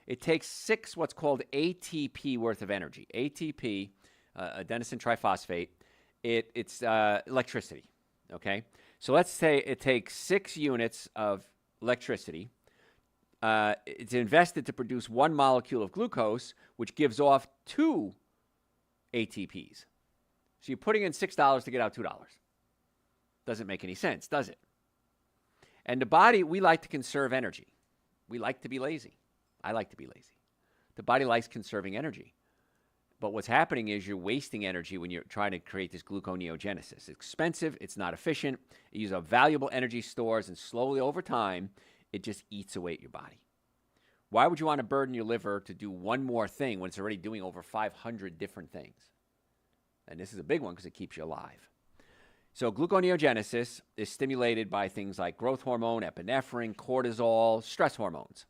It takes 6 what's called ATP worth of energy. ATP, adenosine triphosphate, it's electricity, okay? So let's say it takes 6 units of electricity. It's invested to produce 1 molecule of glucose, which gives off 2 ATPs. So you're putting in $6 to get out $2. Doesn't make any sense, does it? And the body, we like to conserve energy. We like to be lazy. I like to be lazy. The body likes conserving energy. But what's happening is you're wasting energy when you're trying to create this gluconeogenesis. It's expensive. It's not efficient. It uses up valuable energy stores, and slowly over time, it just eats away at your body. Why would you want to burden your liver to do one more thing when it's already doing over 500 different things? And this is a big one because it keeps you alive. So gluconeogenesis is stimulated by things like growth hormone, epinephrine, cortisol, stress hormones.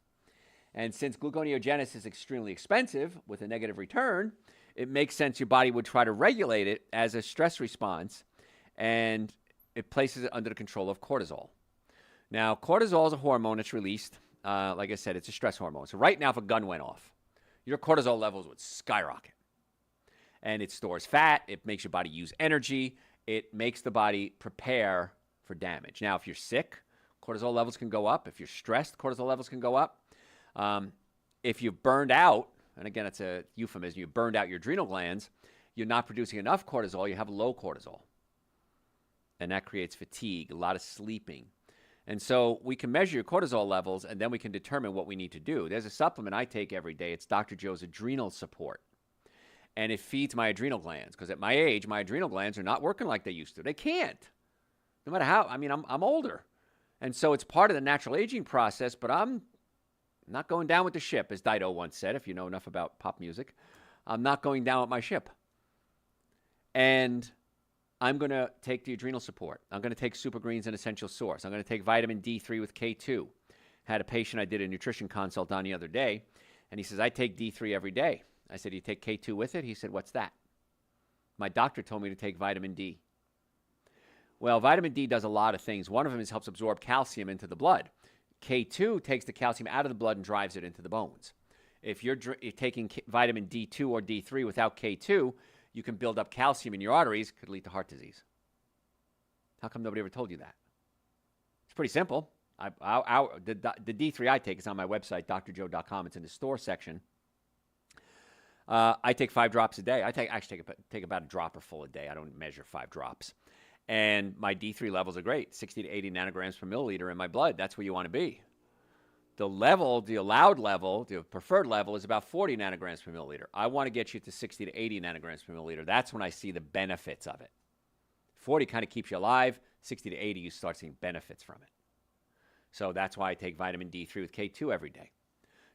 And since gluconeogenesis is extremely expensive with a negative return, it makes sense your body would try to regulate it as a stress response, and it places it under the control of cortisol. Now, cortisol is a hormone that's released like I said, it's a stress hormone. So right now, if a gun went off, your cortisol levels would skyrocket. And it stores fat. It makes your body use energy. It makes the body prepare for damage. Now, if you're sick, cortisol levels can go up. If you're stressed, cortisol levels can go up. If you've burned out, and again, it's a euphemism, you burned out your adrenal glands, you're not producing enough cortisol, you have low cortisol. And that creates fatigue, a lot of sleeping. And so we can measure your cortisol levels, and then we can determine what we need to do. There's a supplement I take every day. It's Dr. Joe's Adrenal Support. And it feeds my adrenal glands, because at my age, my adrenal glands are not working like they used to. They can't. No matter how, I'm older. And so it's part of the natural aging process, but I'm not going down with the ship, as Dido once said, if you know enough about pop music. I'm not going down with my ship. And I'm going to take the adrenal support. I'm going to take Super Greens and Essential Source. I'm going to take vitamin D3 with K2. Had a patient I did a nutrition consult on the other day, and he says, I take D3 every day. I said, you take K2 with it? He said, what's that? My doctor told me to take vitamin D. Well, vitamin D does a lot of things. One of them is helps absorb calcium into the blood. K2 takes the calcium out of the blood and drives it into the bones. If you're taking vitamin D2 or D3 without K2, you can build up calcium in your arteries, could lead to heart disease. How come nobody ever told you that? It's pretty simple. The D3 I take is on my website, drjoe.com. It's in the store section. I take 5 drops a day. I take about a dropper full a day. I don't measure 5 drops. And my D3 levels are great, 60 to 80 nanograms per milliliter in my blood. That's where you want to be. The level, the allowed level, the preferred level is about 40 nanograms per milliliter. I want to get you to 60 to 80 nanograms per milliliter. That's when I see the benefits of it. 40 kind of keeps you alive. 60 to 80, you start seeing benefits from it. So that's why I take vitamin D3 with K2 every day.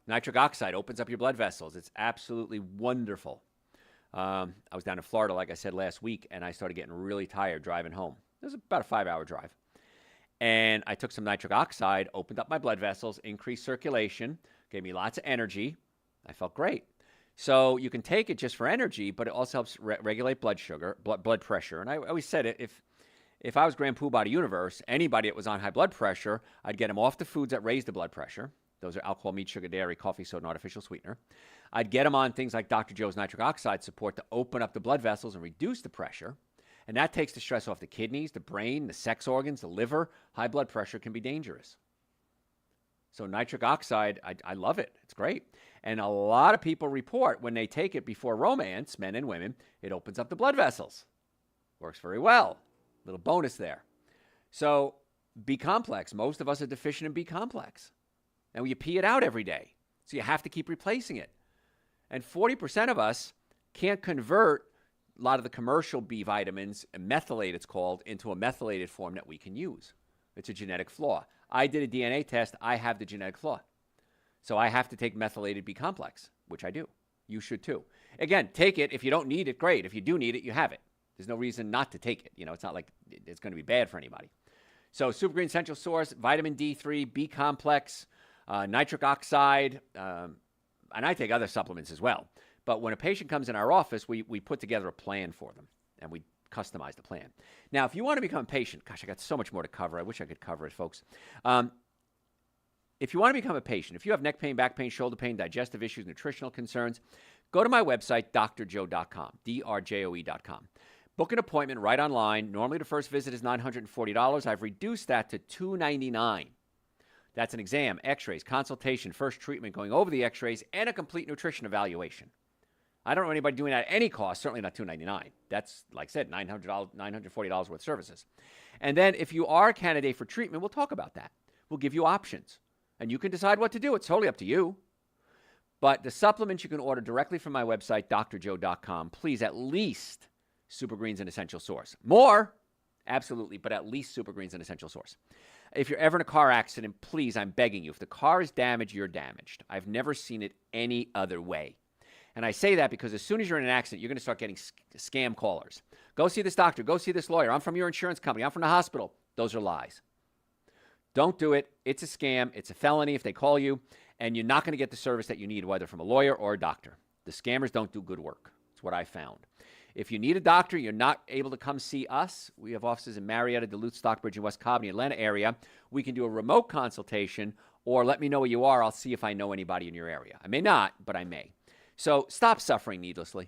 Nitric oxide opens up your blood vessels. It's absolutely wonderful. I was down in Florida, like I said, last week, and I started getting really tired driving home. It was about a 5-hour drive. And I took some nitric oxide, opened up my blood vessels, increased circulation, gave me lots of energy. I felt great. So you can take it just for energy, but it also helps regulate blood sugar, blood pressure. And I always said it, if I was Grand Poobah of the universe, anybody that was on high blood pressure, I'd get them off the foods that raise the blood pressure. Those are alcohol, meat, sugar, dairy, coffee, soda, and artificial sweetener. I'd get them on things like Dr. Joe's nitric oxide support to open up the blood vessels and reduce the pressure. And that takes the stress off the kidneys, the brain, the sex organs, the liver. High blood pressure can be dangerous. So nitric oxide, I love it. It's great. And a lot of people report when they take it before romance, men and women, it opens up the blood vessels. Works very well. Little bonus there. So B complex, most of us are deficient in B complex. And you pee it out every day. So you have to keep replacing it. And 40% of us can't convert a lot of the commercial B vitamins, methylate it's called, into a methylated form that we can use. It's a genetic flaw. I did a DNA test. I have the genetic flaw. So I have to take methylated B complex, which I do. You should too. Again, take it. If you don't need it, great. If you do need it, you have it. There's no reason not to take it. It's not like it's going to be bad for anybody. So Super Green Essential Source, vitamin D3, B complex, nitric oxide, and I take other supplements as well. But when a patient comes in our office, we put together a plan for them, and we customize the plan. Now, if you want to become a patient, gosh, I got so much more to cover. I wish I could cover it, folks. If you want to become a patient, if you have neck pain, back pain, shoulder pain, digestive issues, nutritional concerns, go to my website, drjoe.com, drjoe.com. Book an appointment right online. Normally, the first visit is $940. I've reduced that to $299. That's an exam, x-rays, consultation, first treatment, going over the x-rays, and a complete nutrition evaluation. I don't know anybody doing that at any cost, certainly not $299. That's, like I said, $940 worth of services. And then if you are a candidate for treatment, we'll talk about that. We'll give you options. And you can decide what to do. It's totally up to you. But the supplements you can order directly from my website, drjoe.com. Please, at least Super Greens and Essential Source. More, absolutely, but at least Super Greens and Essential Source. If you're ever in a car accident, please, I'm begging you, if the car is damaged, you're damaged. I've never seen it any other way. And I say that because as soon as you're in an accident, you're going to start getting scam callers. Go see this doctor. Go see this lawyer. I'm from your insurance company. I'm from the hospital. Those are lies. Don't do it. It's a scam. It's a felony if they call you, and you're not going to get the service that you need, whether from a lawyer or a doctor. The scammers don't do good work. That's what I found. If you need a doctor, you're not able to come see us. We have offices in Marietta, Duluth, Stockbridge, and West Cobb, in the Atlanta area. We can do a remote consultation, or let me know where you are. I'll see if I know anybody in your area. I may not, but I may. So stop suffering needlessly.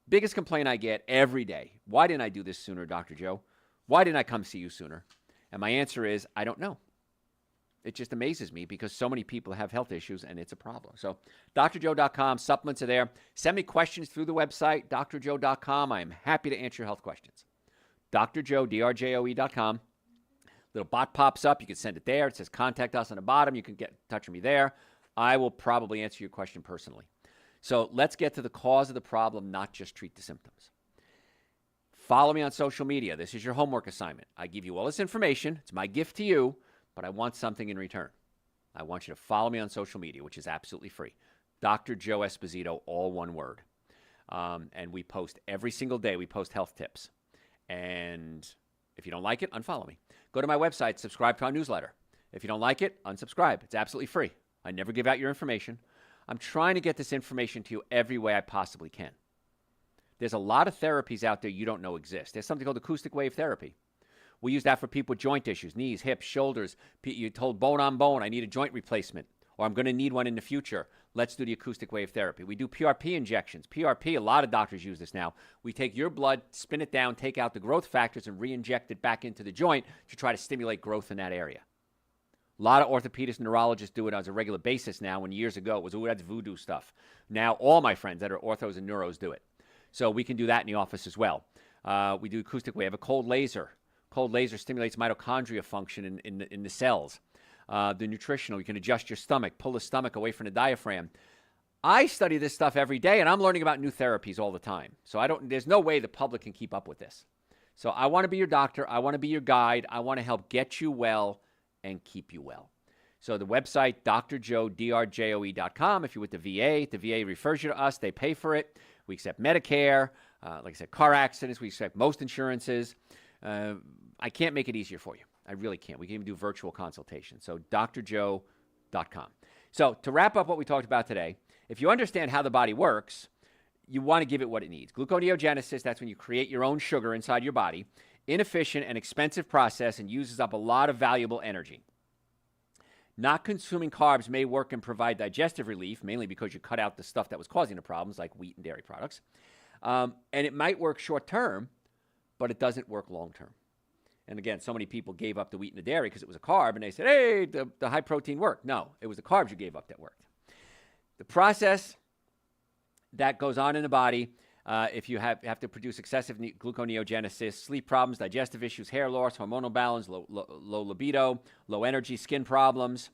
Biggest complaint I get every day. Why didn't I do this sooner, Dr. Joe? Why didn't I come see you sooner? And my answer is, I don't know. It just amazes me because so many people have health issues and it's a problem. So drjoe.com, supplements are there. Send me questions through the website, drjoe.com. I am happy to answer your health questions. drjoe, drjoe.com. Little bot pops up. You can send it there. It says contact us on the bottom. You can get in touch with me there. I will probably answer your question personally. So let's get to the cause of the problem, not just treat the symptoms. Follow me on social media. This is your homework assignment. I give you all this information. It's my gift to you, but I want something in return. I want you to follow me on social media, which is absolutely free. Dr. Joe Esposito, all one word. And we post every single day. We post health tips. And if you don't like it, unfollow me. Go to my website, subscribe to our newsletter. If you don't like it, unsubscribe. It's absolutely free. I never give out your information. I'm trying to get this information to you every way I possibly can. There's a lot of therapies out there you don't know exist. There's something called acoustic wave therapy. We use that for people with joint issues, knees, hips, shoulders. You're told bone on bone, I need a joint replacement, or I'm going to need one in the future. Let's do the acoustic wave therapy. We do PRP injections. PRP, a lot of doctors use this now. We take your blood, spin it down, take out the growth factors, and re-inject it back into the joint to try to stimulate growth in that area. A lot of orthopedists and neurologists do it on a regular basis now, when years ago it was, oh, that's voodoo stuff. Now all my friends that are orthos and neuros do it. So we can do that in the office as well. We do acoustic wave, a cold laser. Cold laser stimulates mitochondria function in the cells. The nutritional, you can adjust your stomach, pull the stomach away from the diaphragm. I study this stuff every day, and I'm learning about new therapies all the time. So there's no way the public can keep up with this. So I want to be your doctor. I want to be your guide. I want to help get you well and keep you well. So the website, drjoe, drjoe.com. If you're with the VA refers you to us. They pay for it. We accept Medicare. Like I said, car accidents. We accept most insurances. I can't make it easier for you. I really can't. We can even do virtual consultations. So drjoe.com. So to wrap up what we talked about today, if you understand how the body works, you want to give it what it needs. Gluconeogenesis, that's when you create your own sugar inside your body. Inefficient and expensive process and uses up a lot of valuable energy. Not consuming carbs may work and provide digestive relief, mainly because you cut out the stuff that was causing the problems, like wheat and dairy products. And it might work short term, but it doesn't work long term. And again, so many people gave up the wheat and the dairy because it was a carb, and they said, hey, the high protein worked. No, it was the carbs you gave up that worked. The process that goes on in the body, if you have to produce excessive gluconeogenesis, sleep problems, digestive issues, hair loss, hormonal balance, low libido, low energy, skin problems.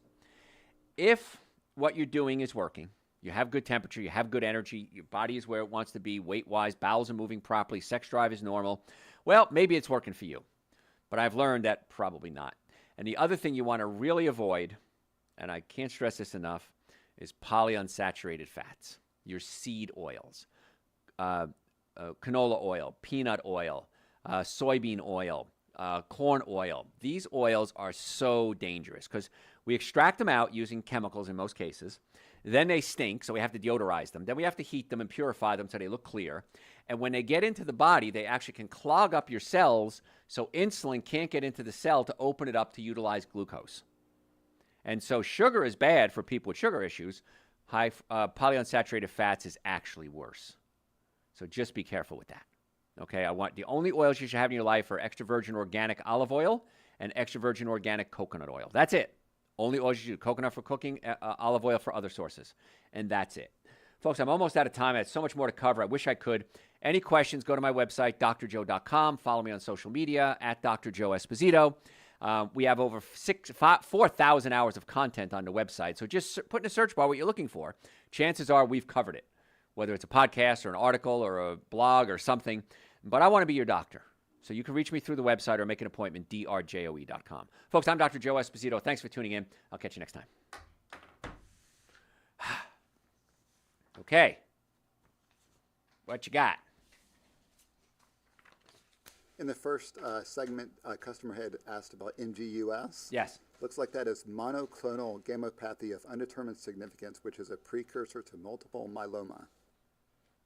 If what you're doing is working, you have good temperature, you have good energy, your body is where it wants to be weight-wise, bowels are moving properly, sex drive is normal, well, maybe it's working for you. But I've learned that probably not. And the other thing you want to really avoid, and I can't stress this enough, is polyunsaturated fats, your seed oils. Canola oil, peanut oil, soybean oil, corn oil. These oils are so dangerous because we extract them out using chemicals in most cases. Then they stink, so we have to deodorize them. Then we have to heat them and purify them so they look clear. And when they get into the body, they actually can clog up your cells so insulin can't get into the cell to open it up to utilize glucose. And so sugar is bad for people with sugar issues. High polyunsaturated fats is actually worse. So just be careful with that. Okay, the only oils you should have in your life are extra virgin organic olive oil and extra virgin organic coconut oil. That's it. Only oils you should do. Coconut for cooking, olive oil for other sources. And that's it. Folks, I'm almost out of time. I had so much more to cover. I wish I could. Any questions, go to my website, drjoe.com. Follow me on social media, at Dr. Joe Esposito. We have over 4,000 hours of content on the website. So just put in a search bar what you're looking for. Chances are we've covered it, whether it's a podcast or an article or a blog or something. But I want to be your doctor. So you can reach me through the website or make an appointment, drjoe.com. Folks, I'm Dr. Joe Esposito. Thanks for tuning in. I'll catch you next time. Okay. What you got? In the first segment, a customer had asked about MGUS. Yes. Looks like that is monoclonal gammopathy of undetermined significance, which is a precursor to multiple myeloma.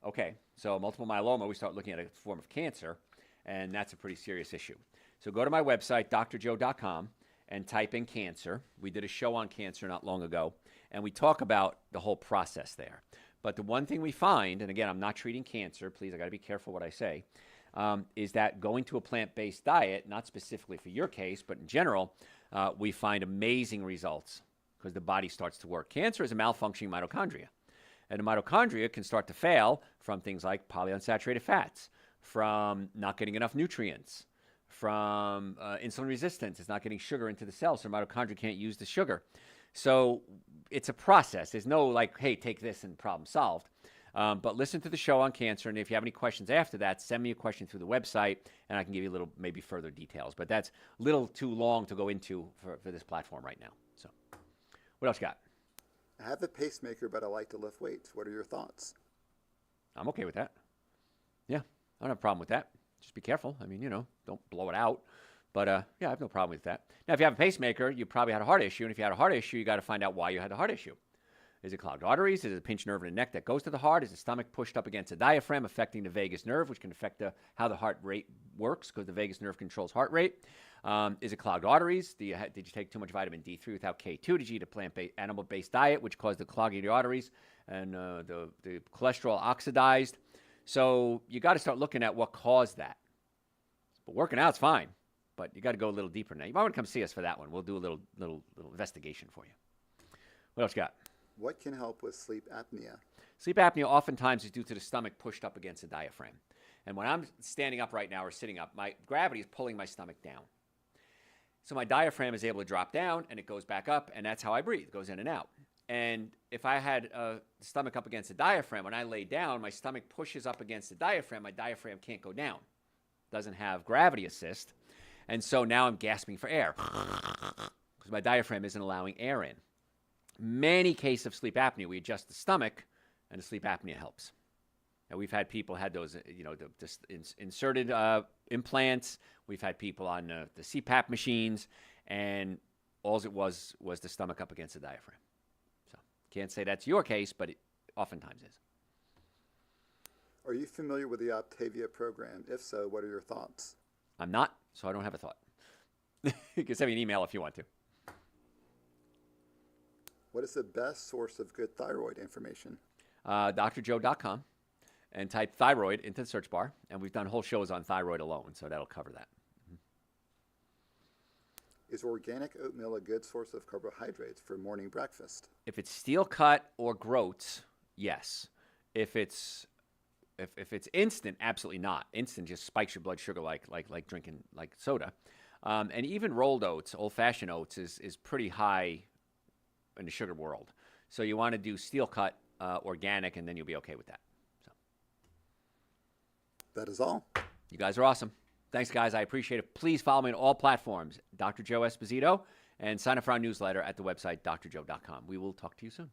Okay, so multiple myeloma, we start looking at a form of cancer, and that's a pretty serious issue. So go to my website, drjoe.com, and type in cancer. We did a show on cancer not long ago, and we talk about the whole process there. But the one thing we find, and again, I'm not treating cancer, please, I got to be careful what I say, is that going to a plant-based diet, not specifically for your case, but in general, we find amazing results because the body starts to work. Cancer is a malfunctioning mitochondria. And the mitochondria can start to fail from things like polyunsaturated fats, from not getting enough nutrients, from insulin resistance. It's not getting sugar into the cell, so the mitochondria can't use the sugar. So it's a process. There's no like, hey, take this and problem solved. But listen to the show on cancer, and if you have any questions after that, send me a question through the website, and I can give you a little, maybe further details. But that's a little too long to go into for this platform right now. So what else you got? I have a pacemaker, but I like to lift weights. What are your thoughts? I'm okay with that. Yeah, I don't have a problem with that. Just be careful. I mean, don't blow it out. But yeah, I have no problem with that. Now, if you have a pacemaker, you probably had a heart issue. And if you had a heart issue, you got to find out why you had the heart issue. Is it clogged arteries? Is it a pinched nerve in the neck that goes to the heart? Is the stomach pushed up against the diaphragm, affecting the vagus nerve, which can affect how the heart rate works because the vagus nerve controls heart rate? Is it clogged arteries? Did you take too much vitamin D3 without K2? Did you eat a plant-based, animal-based diet, which caused the clogging of the arteries and the cholesterol oxidized? So you got to start looking at what caused that. But working out's fine, but you got to go a little deeper now. You might want to come see us for that one. We'll do a little investigation for you. What else you got? What can help with sleep apnea? Sleep apnea oftentimes is due to the stomach pushed up against the diaphragm. And when I'm standing up right now or sitting up, my gravity is pulling my stomach down. So my diaphragm is able to drop down, and it goes back up, and that's how I breathe. It goes in and out. And if I had the stomach up against the diaphragm, when I lay down, my stomach pushes up against the diaphragm. My diaphragm can't go down. Doesn't have gravity assist. And so now I'm gasping for air because my diaphragm isn't allowing air in. Many cases of sleep apnea, we adjust the stomach, and the sleep apnea helps. Now, we've had people had those, inserted implants. We've had people on the CPAP machines, and all it was the stomach up against the diaphragm. So can't say that's your case, but it oftentimes is. Are you familiar with the Optavia program? If so, what are your thoughts? I'm not, so I don't have a thought. You can send me an email if you want to. What is the best source of good thyroid information? drjoe.com, and type thyroid into the search bar. And we've done whole shows on thyroid alone, so that'll cover that. Is organic oatmeal a good source of carbohydrates for morning breakfast? If it's steel cut or groats, yes. If it's instant, absolutely not. Instant just spikes your blood sugar like drinking like soda. And even rolled oats, old-fashioned oats, is pretty high in the sugar world. So you want to do steel cut, organic, and then you'll be okay with that. So that is all. You guys are awesome. Thanks, guys. I appreciate it. Please follow me on all platforms, Dr. Joe Esposito, and sign up for our newsletter at the website, drjoe.com. We will talk to you soon.